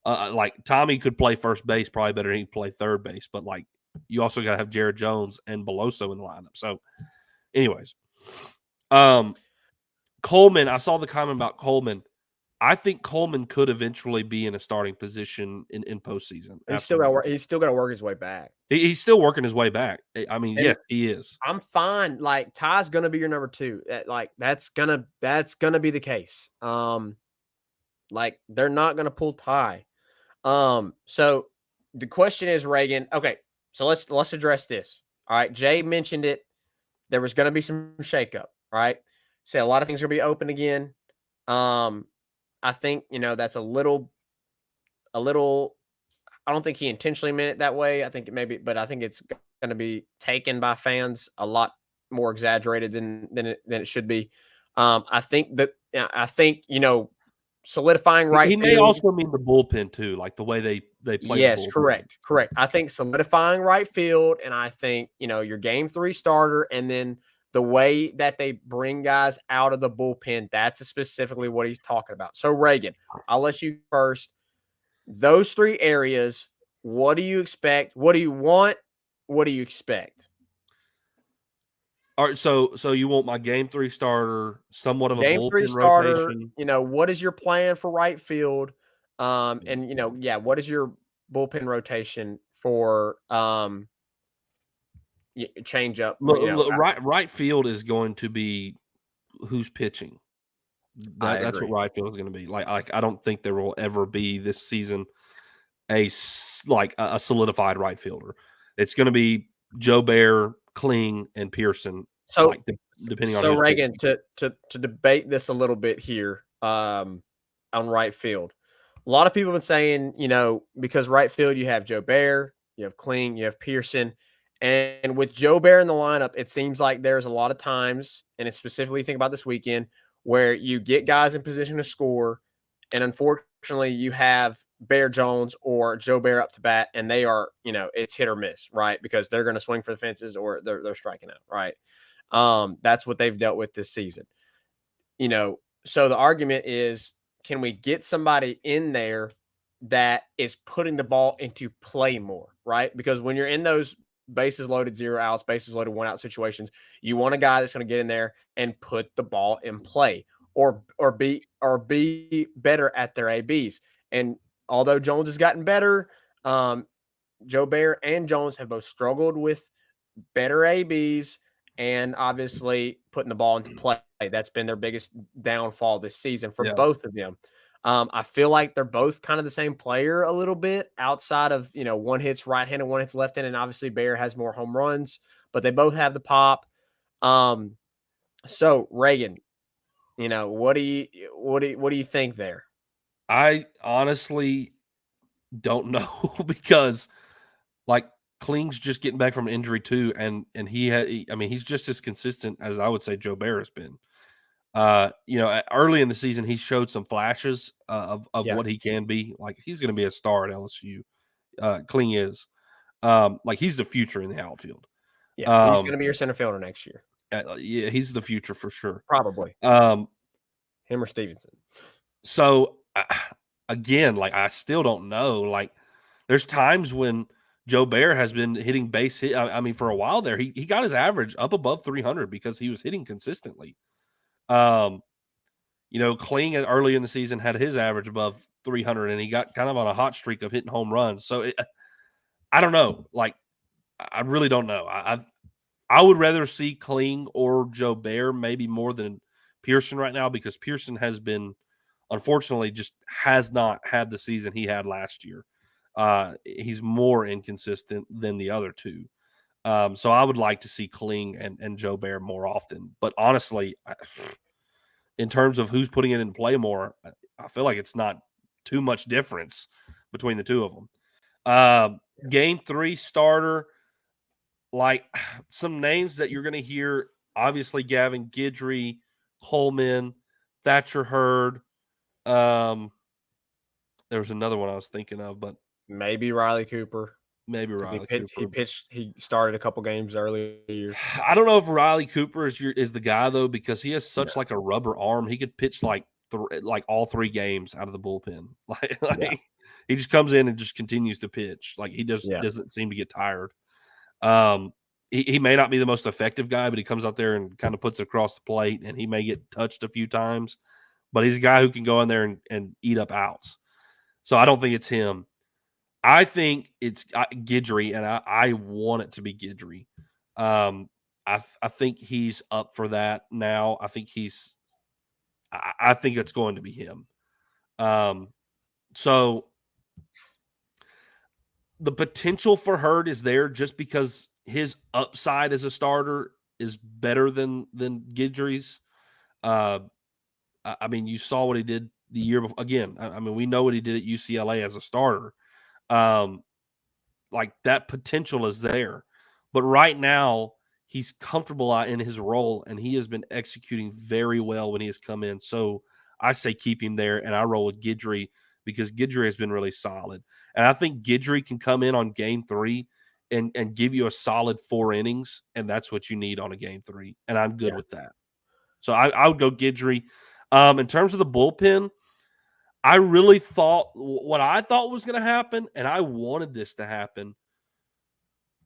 Like Tommy could play first base probably better than he can play third base, but like you also got to have Jared Jones and Beloso in the lineup. So, anyways, Coleman. I saw the comment about Coleman. I think Coleman could eventually be in a starting position in postseason. He's still got to work his way back. He's still working his way back. I mean, yes, he is. I'm fine. Like Ty's going to be your number 2. Like that's gonna be the case. Like they're not going to pull Ty. So the question is, Reagan. Okay, so let's address this. All right, Jay mentioned it. There was going to be some shakeup. Right. Say a lot of things are going to be open again. I think, that's a little, I don't think he intentionally meant it that way. I think it may be, but I think it's going to be taken by fans a lot more exaggerated than it should be. I think, solidifying right field. He may also mean the bullpen too, like the way they play. Yes, correct. I think solidifying right field, and I think, your game 3 starter, and then the way that they bring guys out of the bullpen, that's specifically what he's talking about. So, Reagan, I'll let you first. Those 3 areas, what do you expect? What do you want? What do you expect? All right, so you want my game 3 starter, somewhat of a game bullpen 3 starter, rotation. What is your plan for right field? And what is your bullpen rotation for change up? Look, right field is going to be who's pitching. That's what right field is going to be. Like I don't think there will ever be this season a solidified right fielder. It's going to be Joe Bear, Kling, and Pearson. So, Depending on so who's Reagan, to debate this a little bit here, on right field. A lot of people have been saying, because right field you have Joe Bear, you have Kling, you have Pearson, and with Joe Bear in the lineup, it seems like there's a lot of times, and it's specifically think about this weekend, where you get guys in position to score, and unfortunately you have Bear Jones or Joe Bear up to bat, and they are, it's hit or miss, right? Because they're going to swing for the fences or they're striking out, right? That's what they've dealt with this season. So the argument is, can we get somebody in there that is putting the ball into play more, right? Because when you're in those bases loaded, 0 outs, bases loaded, 1 out situations, you want a guy that's going to get in there and put the ball in play, or be better at their ABs. And although Jones has gotten better, Joe Bear and Jones have both struggled with better ABs and obviously putting the ball into play. That's been their biggest downfall this season for both of them. I feel like they're both kind of the same player a little bit, outside of, one hits right-handed, one hits left-handed, and obviously Bear has more home runs, but they both have the pop. So Reagan, what do you think there? I honestly don't know because Kling's just getting back from an injury too, and he's just as consistent as I would say Joe Bear has been. Early in the season, he showed some flashes of what he can be. Like, he's going to be a star at LSU. Kling is. He's the future in the outfield. Yeah, he's going to be your center fielder next year. Yeah, he's the future for sure. Probably. Him or Stevenson. So, again, I still don't know. There's times when Joe Bear has been hitting base hit. I mean, for a while there, he got his average up above 300 because he was hitting consistently. Kling early in the season had his average above 300, and he got kind of on a hot streak of hitting home runs. So I don't know. I really don't know. I would rather see Kling or Joe Bear maybe more than Pearson right now, because Pearson has been, unfortunately, just has not had the season he had last year. He's more inconsistent than the other two. So I would like to see Kling and Joe Bear more often. But honestly, in terms of who's putting it in play more, I feel like it's not too much difference between the two of them. Game 3 starter, some names that you're going to hear, obviously Gavin Guidry, Coleman, Thatcher Hurd. There was another one I was thinking of, but maybe Riley Cooper. Cooper. He started a couple games earlier. I don't know if Riley Cooper is the guy though, because he has such a rubber arm. He could pitch all 3 games out of the bullpen. He just comes in and just continues to pitch. He doesn't seem to get tired. He may not be the most effective guy, but he comes out there and kind of puts it across the plate, and he may get touched a few times, but he's a guy who can go in there and eat up outs. So I don't think it's him. I think it's Guidry, and I want it to be Guidry. I think he's up for that now. I think it's going to be him. So the potential for Hurd is there just because his upside as a starter is better than Guidry's. I mean, you saw what he did the year before. Again, I mean, we know what he did at UCLA as a starter. That potential is there, but right now he's comfortable in his role, and he has been executing very well when he has come in. So I say keep him there, and I roll with Guidry because Guidry has been really solid, and I think Guidry can come in on game 3 and give you a solid 4 innings, and that's what you need on a game 3, and I'm good with that. So I would go Guidry. In terms of the bullpen, I really thought what I thought was going to happen, and I wanted this to happen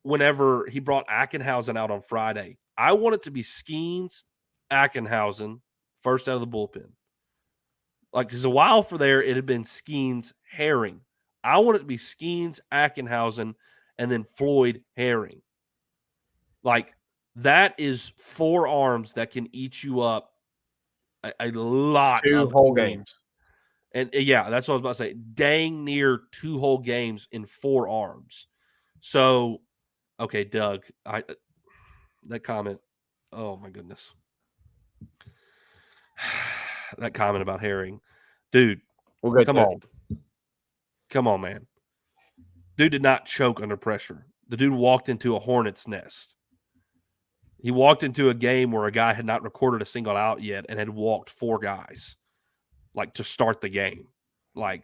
whenever he brought Ackenhausen out on Friday. I want it to be Skeens, Ackenhausen, first out of the bullpen. Because a while for there, it had been Skeens, Herring. I want it to be Skeens, Ackenhausen, and then Floyd, Herring. That is 4 arms that can eat you up a lot 2 whole games. And that's what I was about to say. Dang near 2 whole games in 4 arms. So, Okay, Doug, that comment. Oh my goodness, that comment about Herring, dude. We'll go Come to it. on, come on, man. Dude did not choke under pressure. The dude walked into a hornet's nest. He walked into a game where a guy had not recorded a single out yet and had walked 4 guys, like to start the game. Like,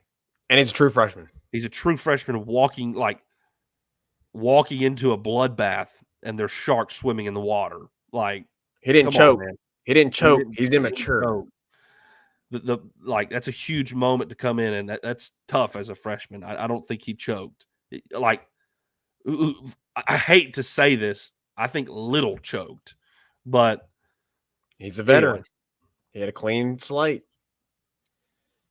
And he's a true freshman. he's a true freshman walking into a bloodbath and there's sharks swimming in the water. Like, He didn't come on, choke. man. He didn't choke. He's He didn't immature. choke. Like, that's a huge moment to come in, and that's tough as a freshman. I don't think he choked. Like, I hate to say this. I think Little choked, but He's a veteran. anyway. He had a clean slate.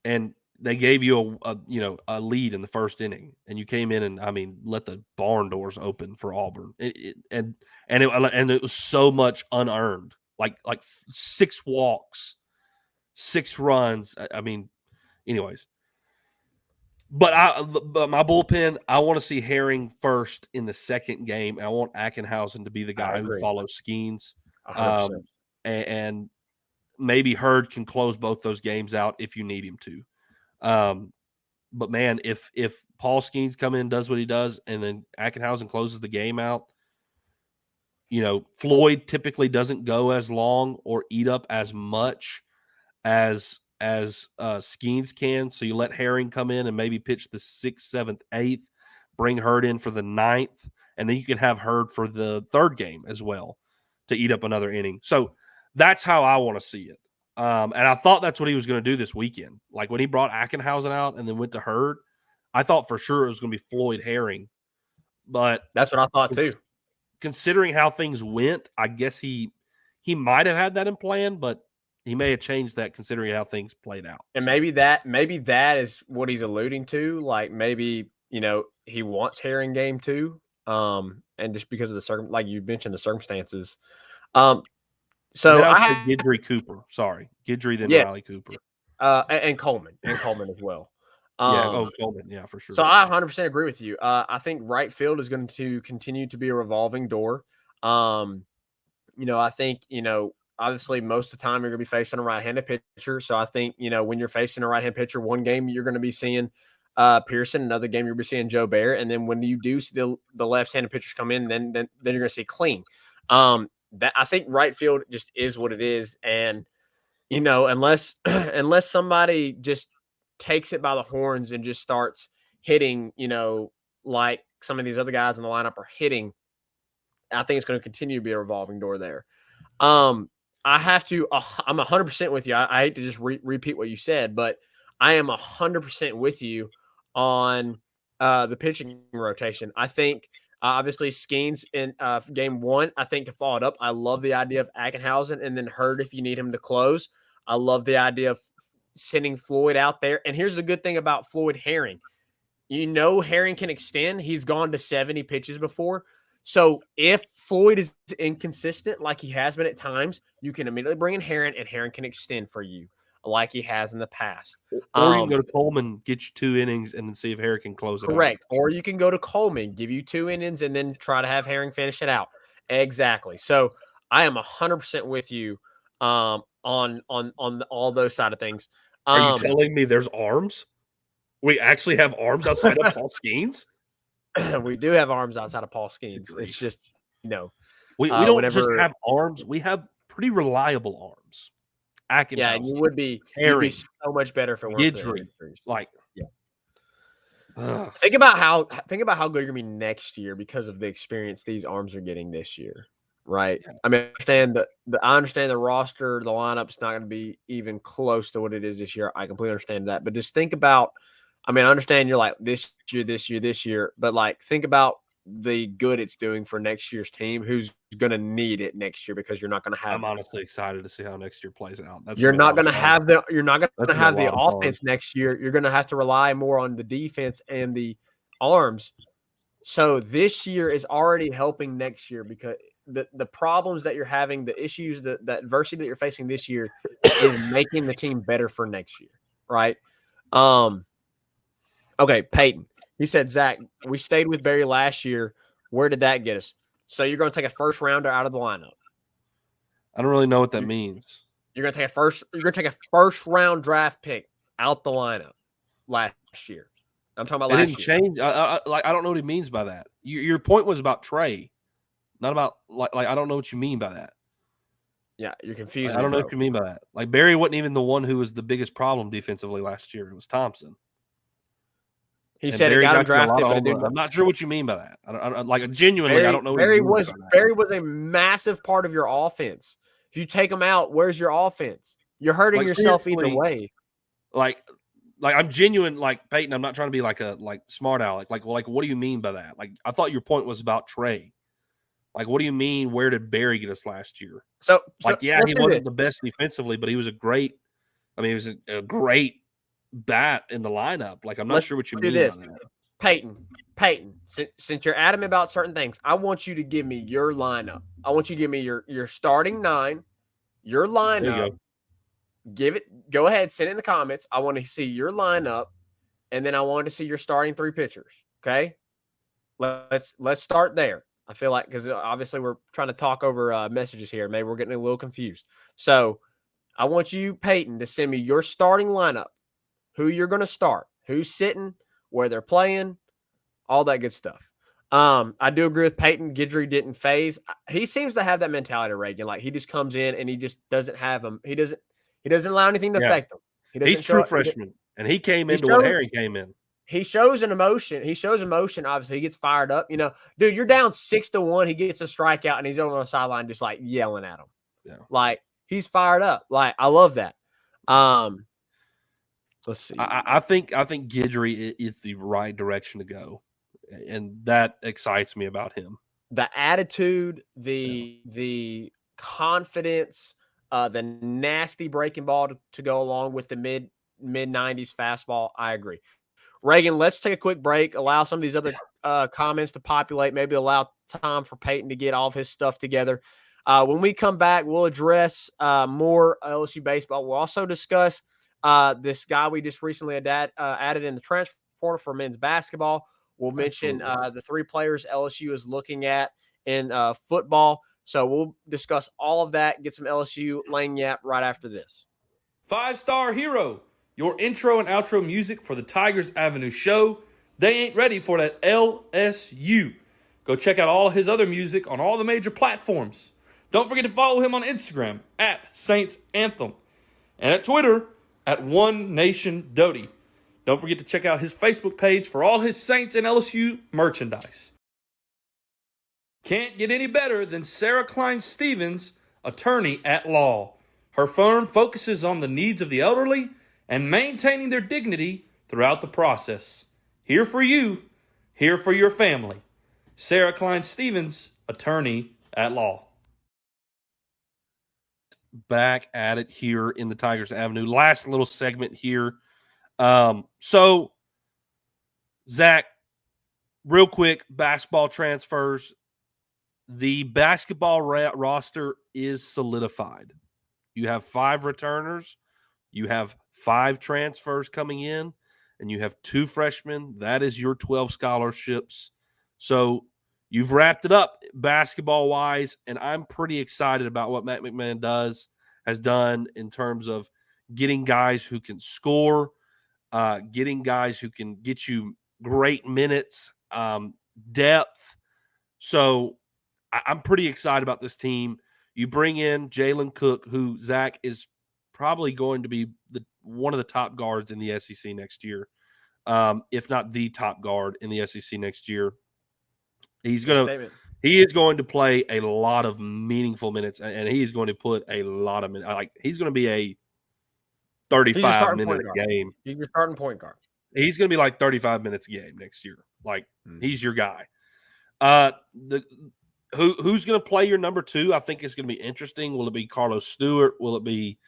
And they gave you a lead in the first inning, and you came in and let the barn doors open for Auburn. And it was so much unearned, like 6 walks, 6 runs. Anyways. But my bullpen, I want to see Herring first in the second game. And I want Ackenhausen to be the guy who follows Skeens. 100%. And maybe Hurd can close both those games out if you need him to. But man, if Paul Skeens come in and does what he does, and then Ackenhausen closes the game out, Floyd typically doesn't go as long or eat up as much as Skeens can. So you let Herring come in and maybe pitch the 6th, 7th, 8th, bring Hurd in for the 9th, and then you can have Hurd for the 3rd game as well to eat up another inning. So that's how I want to see it. And I thought that's what he was going to do this weekend. Like when he brought Ackenhausen out and then went to Hurd, I thought for sure it was going to be Floyd Herring. But that's what I thought too. Considering how things went, I guess he might have had that in plan, but he may have changed that considering how things played out. And maybe that is what he's alluding to. Like maybe, he wants Herring game 2. And just because of like you mentioned, the circumstances. So I say Guidry Cooper. Sorry. Guidry, then Riley Cooper. And Coleman as well. Coleman. Yeah, for sure. So I 100% agree with you. I think right field is going to continue to be a revolving door. I think, obviously most of the time you're going to be facing a right-handed pitcher. So I think, when you're facing a right-handed pitcher, one game you're going to be seeing Pearson, another game you're going to be seeing Joe Bear. And then when you do see the left-handed pitchers come in, then you're going to see Clean. That I think right field just is what it is. And, unless somebody just takes it by the horns and just starts hitting, like some of these other guys in the lineup are hitting, I think it's going to continue to be a revolving door there. I'm 100% with you. I hate to just repeat what you said, but I am 100% with you on the pitching rotation. I think obviously Skeens in game 1, I think to follow it up, I love the idea of Ackenhausen and then Hurd if you need him to close. I love the idea of sending Floyd out there. And here's the good thing about Floyd Herring. Herring can extend. He's gone to 70 pitches before. So if Floyd is inconsistent like he has been at times, you can immediately bring in Herring, and Herring can extend for you like he has in the past. Or you can go to Coleman, get you 2 innings, and then see if Herring can close it out. Correct. Or you can go to Coleman, give you 2 innings, and then try to have Herring finish it out. Exactly. So I am 100% with you on all those side of things. Are you telling me there's arms? We actually have arms outside of Paul Skeens? We do have arms outside of Paul Skeens. It's just, we don't just have arms. We have pretty reliable arms. Yeah, and you'd be so much better if it weren't for the injuries. Think about how good you're gonna be next year because of the experience these arms are getting this year, right? Yeah. I understand I understand the roster, the lineup's not gonna be even close to what it is this year. I completely understand that, but just think about. I understand you're like this year, but think about the good it's doing for next year's team, who's going to need it next year because you're not going to have. I'm honestly excited to see how next year plays out. You're not going to have the offense next year. You're going to have to rely more on the defense and the arms. So this year is already helping next year because the problems that you're having, the issues, the adversity that you're facing this year is making the team better for next year, right? Okay, Peyton. He said, Zach, we stayed with Barry last year. Where did that get us? So you're going to take a first rounder out of the lineup. I don't really know what that means. You're going to take a first round draft pick out the lineup last year. I'm talking about It last didn't year. change. I don't know what he means by that. Your point was about Trey, not about like I don't know what you mean by that. Yeah, you're confused. I don't know what you mean by that. Like Barry wasn't even the one who was the biggest problem defensively last year. It was Thompson. He said it got him drafted, but I'm not sure what you mean by that. Like genuinely, I don't know. Barry was a massive part of your offense. If you take him out, where's your offense? You're hurting yourself either way. Like I'm genuine, like Peyton. I'm not trying to be like a smart aleck. Like what do you mean by that? Like I thought your point was about Trey. Like what do you mean? Where did Barry get us last year? So he wasn't the best defensively, but he was a great. I mean, he was a great bat in the lineup. Like I'm not sure what you mean by that. Peyton, since you're adamant about certain things, I want you to give me your lineup. I want you to give me your starting 9, your lineup. Go ahead, send it in the comments. I want to see your lineup, and then I want to see your starting 3 pitchers. Okay, let's start there. I feel like because obviously we're trying to talk over messages here. Maybe we're getting a little confused. So I want you, Peyton, to send me your starting lineup, who you're going to start, who's sitting, where they're playing, all that good stuff. I do agree with Peyton. Guidry didn't phase. He seems to have that mentality, Reagan. Like he just comes in and he just doesn't have him. He doesn't allow anything to affect him. He's true freshman, and he came into what Harry came in. He shows an emotion. Obviously, he gets fired up. You know, dude, you're down 6-1. He gets a strikeout, and he's over on the sideline just like yelling at him. Yeah, like he's fired up. Like I love that. Let's see. I think Guidry is the right direction to go, and that excites me about him. The attitude, the confidence, the nasty breaking ball to go along with the mid 90s fastball. I agree. Reagan, let's take a quick break. Allow some of these other comments to populate. Maybe allow time for Peyton to get all of his stuff together. When we come back, we'll address more LSU baseball. We'll also discuss this guy we just recently added in the transfer portal for men's basketball. We'll mention the 3 players LSU is looking at in football. So we'll discuss all of that, get some LSU Lagniappe right after this. 5-Star Hero, your intro and outro music for the Tigers Avenue show. They ain't ready for that LSU. Go check out all his other music on all the major platforms. Don't forget to follow him on Instagram at Saints Anthem and at Twitter at One Nation Doty. Don't forget to check out his Facebook page for all his Saints and LSU merchandise. Can't get any better than Sarah Klein Stevens, attorney at law. Her firm focuses on the needs of the elderly and maintaining their dignity throughout the process. Here for you, here for your family. Sarah Klein Stevens, attorney at law. Back at it here in the Tigers Avenue. Last little segment here. So, Zach, real quick, basketball transfers. The basketball roster is solidified. You have 5 returners. You have 5 transfers coming in, and you have 2 freshmen. That is your 12 scholarships. So you've wrapped it up basketball-wise, and I'm pretty excited about what Matt McMahon has done in terms of getting guys who can score, getting guys who can get you great minutes, depth. So I'm pretty excited about this team. You bring in Jalen Cook, who, Zach, is probably going to be one of the top guards in the SEC next year, if not the top guard in the SEC next year. He is going to play a lot of meaningful minutes, and he is going to put a lot of minutes. Like he's going to be a 35-minute game. He's your starting point guard. He's going to be like 35 minutes a game next year. Like he's your guy. Who's going to play your number 2? I think it's going to be interesting. Will it be Carlos Stewart? Will it be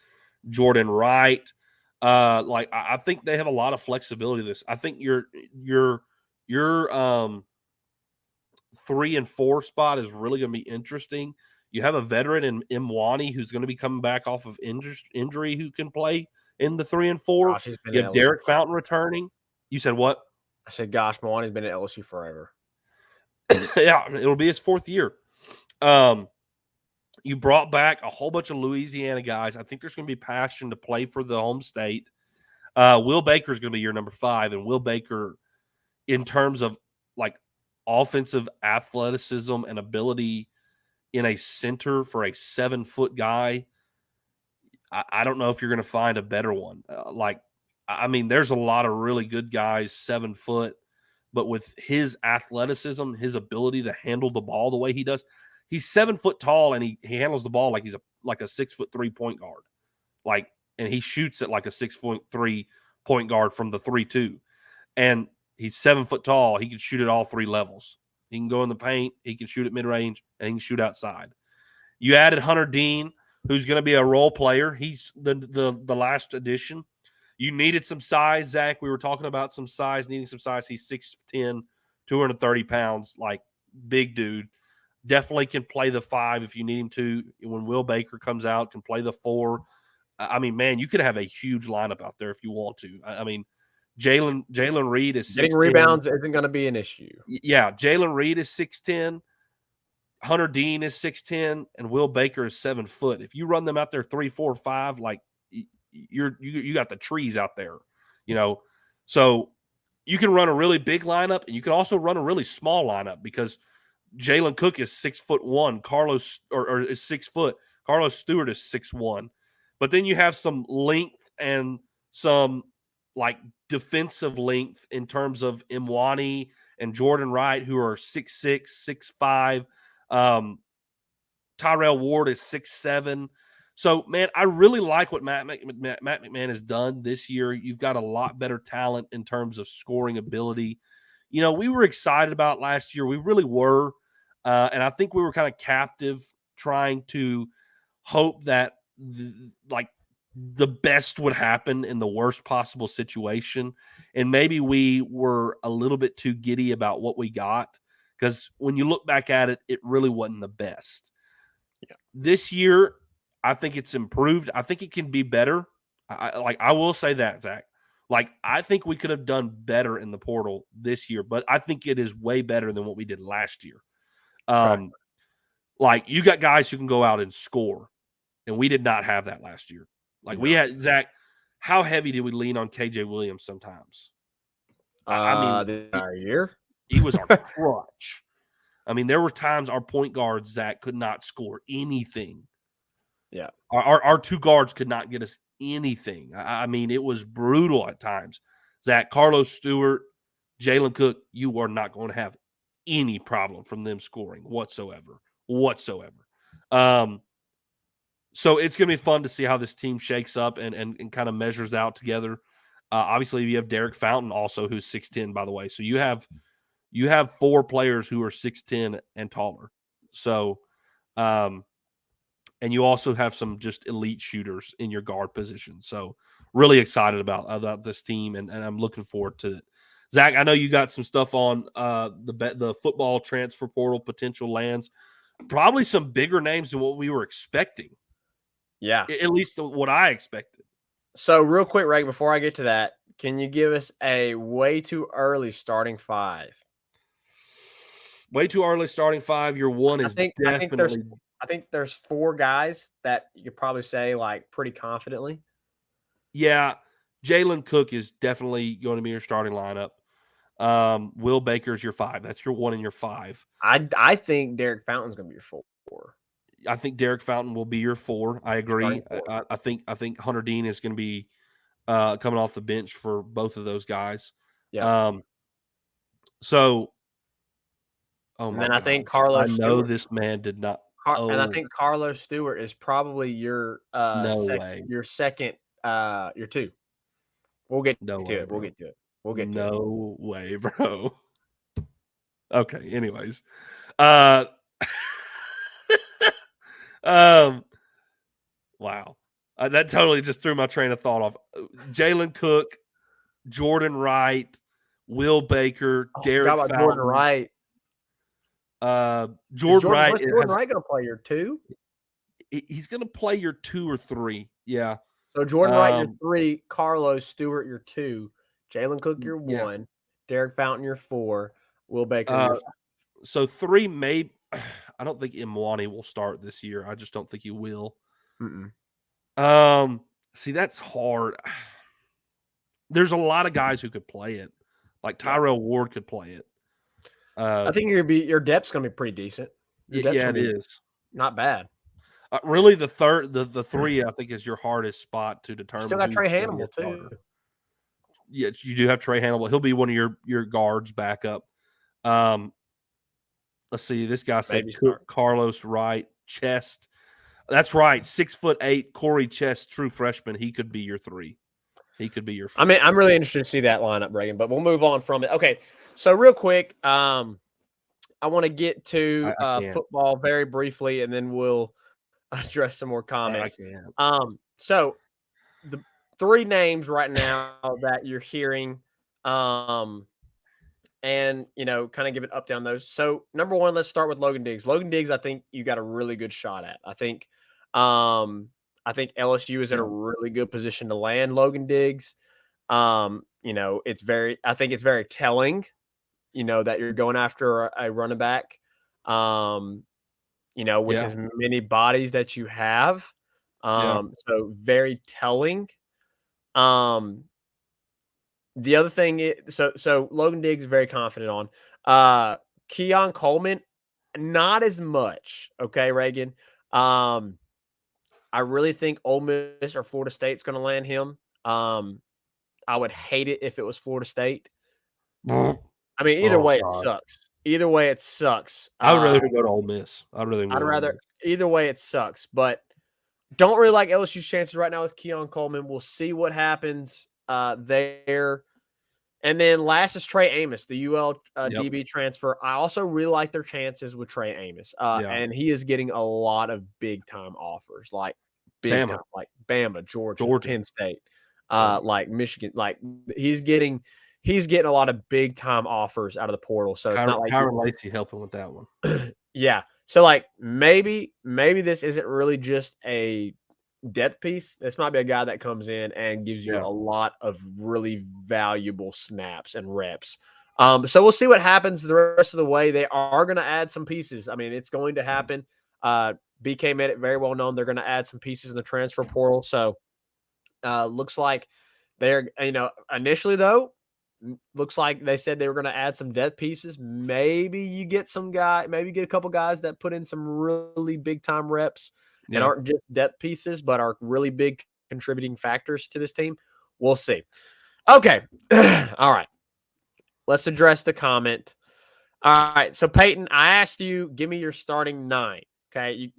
Jordan Wright? I think they have a lot of flexibility. This, I think your 3 and 4 spot is really going to be interesting. You have a veteran in Mwani who's going to be coming back off of injury who can play in the 3 and 4. You have Derek Fountain returning. You said what? I said, gosh, Mwani's been at LSU forever. Yeah, it'll be his 4th year. You brought back a whole bunch of Louisiana guys. I think there's going to be passion to play for the home state. Will Baker is going to be your number 5, and Will Baker, in terms of like offensive athleticism and ability in a center for a 7-foot guy, I don't know if you're going to find a better one. I mean, there's a lot of really good guys 7 foot, but with his athleticism, his ability to handle the ball the way he does, he's 7 foot tall and he handles the ball like he's a 6'3" point guard. And he shoots it like a 6'3" point guard from the 3-2. And he's 7 foot tall. He can shoot at all 3 levels. He can go in the paint, he can shoot at mid range, and he can shoot outside. You added Hunter Dean, who's going to be a role player. He's the last addition. You needed some size, Zach. We were talking about some size, needing some size. He's 6'10", 230 pounds, like big dude. Definitely can play the 5 if you need him to. When Will Baker comes out, can play the 4. I mean, man, you could have a huge lineup out there if you want to. I mean, Jalen Reed is 6'10". Getting rebounds isn't going to be an issue. Yeah, Jalen Reed is 6'10". Hunter Dean is 6'10", and Will Baker is 7 foot. If you run them out there 3, 4, 5, like you got the trees out there, So you can run a really big lineup, and you can also run a really small lineup because Jalen Cook is 6'1", Carlos or is 6 foot. Carlos Stewart is 6'1", but then you have some length and some like defensive length in terms of Imwani and Jordan Wright, who are 6'6", 6'5". Tyrell Ward is 6'7". So, man, I really like what Matt McMahon has done this year. You've got a lot better talent in terms of scoring ability. We were excited about last year. We really were. And I think we were kind of captive trying to hope that the best would happen in the worst possible situation. And maybe we were a little bit too giddy about what we got, because when you look back at it, it really wasn't the best. Yeah. This year, I think it's improved. I think it can be better. I will say that, Zach. I think we could have done better in the portal this year, but I think it is way better than what we did last year. Right. You got guys who can go out and score, and we did not have that last year. We had, Zach, how heavy did we lean on KJ Williams sometimes? The entire year? He was our crutch. I mean, there were times our point guards, Zach, could not score anything. Yeah. Our 2 guards could not get us anything. I mean, it was brutal at times. Zach, Carlos Stewart, Jalen Cook, you are not going to have any problem from them scoring whatsoever. So it's going to be fun to see how this team shakes up and kind of measures out together. Obviously, you have Derek Fountain also, who's 6'10", by the way. So you have 4 players who are 6'10" and taller. So, and you also have some just elite shooters in your guard position. So really excited about this team, and I'm looking forward to it. Zach, I know you got some stuff on the football transfer portal potential lands. Probably some bigger names than what we were expecting. Yeah. At least what I expected. So real quick, Ray, before I get to that, can you give us a way too early starting 5? Way too early starting 5. Your 1 is definitely. I think there's 4 guys that you could probably say pretty confidently. Yeah, Jalen Cook is definitely going to be your starting lineup. Will Baker is your 5. That's your 1 and your 5. I think Derek Fountain's going to be your 4. I think Derek Fountain will be your 4. I agree. 4. I think Hunter Dean is going to be coming off the bench for both of those guys. Yeah. And then I think Carlos. I know Stewart. This man did not. And I think Carlos Stewart is probably your your second, your 2. We'll get to it. We'll get to it. No way, bro. Okay. Anyways, wow, that totally just threw my train of thought off. Jalen Cook, Jordan Wright, Will Baker, Derek Fountain. Jordan Wright. Jordan Wright. What's Jordan Wright going to play your 2? He's going to play your 2 or 3. Yeah. So Jordan Wright your 3, Carlos Stewart your 2, Jalen Cook your 1, Derek Fountain your 4, Will Baker your 5. So 3 may. I don't think Imwani will start this year. I just don't think he will. Mm-mm. See, that's hard. There's a lot of guys who could play it. Like Tyrell Ward could play it. I think your depth's going to be pretty decent. Your depth's Yeah, gonna it be is. not bad. Really, the three, I think, is your hardest spot to You determine. still got who's Trey gonna be Hannibal a starter. too. Yes, you do have Trey Hannibal. He'll be one of your guards back up. Let's see. This guy said Maybe start. Carlos Wright, Chest. That's right. 6'8", Corey Chest, true freshman. He could be your three. He could be your four. I mean, I'm really interested to see that lineup, Reagan, but we'll move on from it. Okay, so real quick, I want to get to football very briefly, and then we'll address some more comments. So the three names right now that you're hearing, and kind of give an update on those. So number one, let's start with Logan Diggs. Logan Diggs, I think you got a really good shot at. I think LSU is in a really good position to land Logan Diggs. I think it's very telling, that you're going after a running back, with as many bodies that you have. So very telling. The other thing is, so Logan Diggs is very confident on. Keon Coleman, not as much. Okay, Reagan. I really think Ole Miss or Florida State's going to land him. I would hate it if it was Florida State. I mean, either way, it sucks. Either way, it sucks. I would rather go to Ole Miss. Either way, it sucks. But don't really like LSU's chances right now with Keon Coleman. We'll see what happens there. And then last is Trey Amos, the UL DB transfer. I also really like their chances with Trey Amos. And he is getting a lot of big-time offers, like big time, like Bama, Georgia, Penn State, like Michigan. Like he's getting a lot of big-time offers out of the portal. So it's not like Kyron Lacey helping with that one. Yeah. So like maybe this isn't really just a depth piece. This might be a guy that comes in and gives you a lot of really valuable snaps and reps. So we'll see what happens the rest of the way. They are going to add some pieces. I mean, it's going to happen. BK made it very well known they're going to add some pieces in the transfer portal. So looks like they're, initially though, looks like they said they were going to add some depth pieces. Maybe you get a couple guys that put in some really big time reps and aren't just depth pieces, but are really big contributing factors to this team. We'll see. Okay. All right. Let's address the comment. All right. So Peyton, I asked you, give me your starting 9. Okay.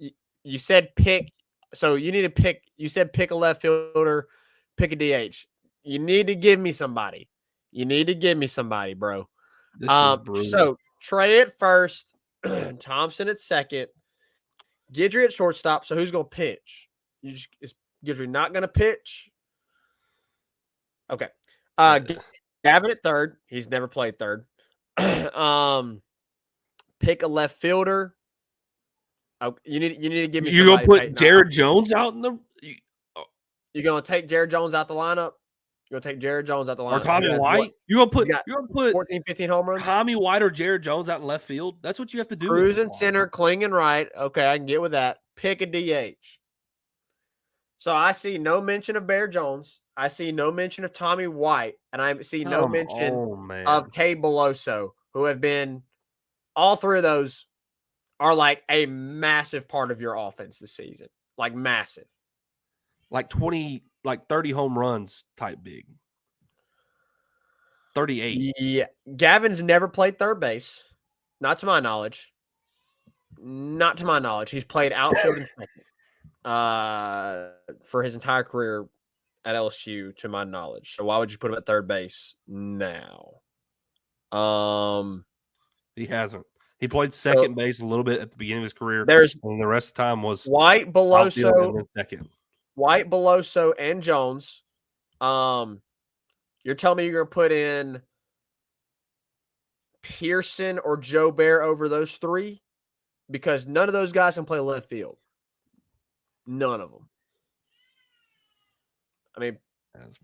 You said pick. So you need to pick. You said pick a left fielder, pick a DH. You need to give me somebody. Bro. This is brutal. So Trey at first, Thompson at second, Guidry at shortstop. So who's going to pitch? Is Guidry not going to pitch? Okay. Gavin at third. He's never played third. Pick a left fielder. Oh, you need to give me. You're going to put Jared Jones out in the. You're going to take Jared Jones out the lineup. You're going to take Jared Jones out the lineup. Or Tommy White. You're going to put 14, 15 home runs. Tommy White or Jared Jones out in left field. That's what you have to do. Cruising center, clinging right. Okay, I can get with that. Pick a DH. So I see no mention of Bear Jones. I see no mention of Tommy White. And I see no mention of Kay Beloso, who have been – all three of those are like a massive part of your offense this season. Like massive. Like 30 home runs type big. 38. Yeah. Gavin's never played third base. Not to my knowledge. He's played outfield and second for his entire career at LSU, to my knowledge. So why would you put him at third base now? He hasn't. He played second base a little bit at the beginning of his career. And the rest of the time was White, Beloso, second. White, Beloso, and Jones. You're telling me you're going to put in Pearson or Joe Bear over those three? Because none of those guys can play left field. None of them. I mean,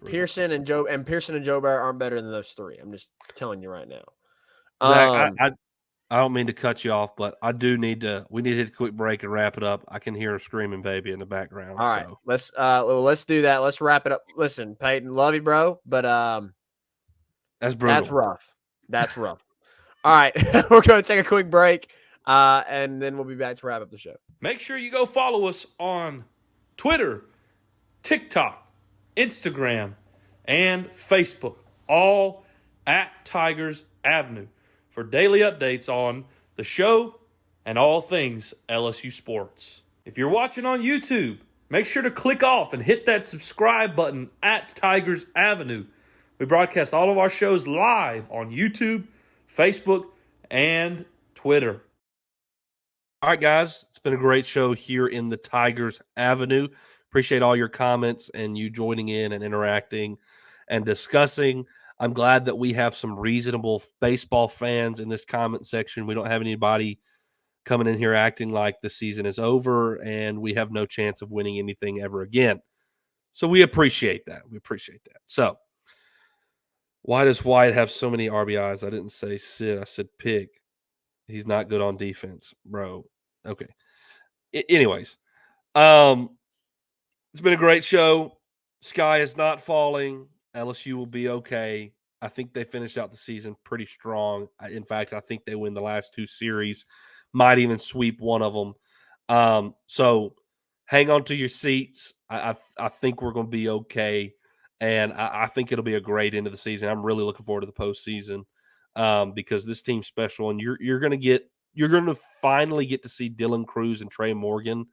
Pearson and Joe Bear aren't better than those three. I'm just telling you right now. Zach, I don't mean to cut you off, but I do need to. We need to hit a quick break and wrap it up. I can hear a screaming baby in the background. All right, So let's do that. Let's wrap it up. Listen, Peyton, love you, bro, but that's brutal. that's rough. That's rough. All right, we're going to take a quick break, and then we'll be back to wrap up the show. Make sure you go follow us on Twitter, TikTok, Instagram, and Facebook, all at Tigers Avenue, for daily updates on the show and all things LSU Sports. If you're watching on YouTube, make sure to click off and hit that subscribe button at Tigers Avenue. We broadcast all of our shows live on YouTube, Facebook, and Twitter. All right, guys, it's been a great show here in the Tigers Avenue. Appreciate all your comments and you joining in and interacting and discussing. I'm glad that we have some reasonable baseball fans in this comment section. We don't have anybody coming in here acting like the season is over and we have no chance of winning anything ever again. So we appreciate that. So why does Wyatt have so many RBIs? I didn't say Sid. I said Pig. He's not good on defense, bro. Okay. Anyways, it's been a great show. Sky is not falling. LSU will be okay. I think they finished out the season pretty strong. In fact, I think they win the last two series, might even sweep one of them. So hang on to your seats. I think we're going to be okay. And I think it'll be a great end of the season. I'm really looking forward to the postseason because this team's special, and you're going to finally get to see Dylan Cruz and Trey Morgan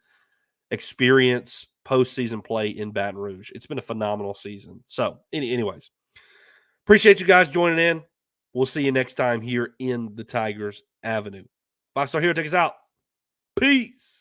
experience postseason play in Baton Rouge. It's been a phenomenal season. So, anyways, appreciate you guys joining in. We'll see you next time here in the Tigers Avenue. 5-Star Hero, take us out. Peace.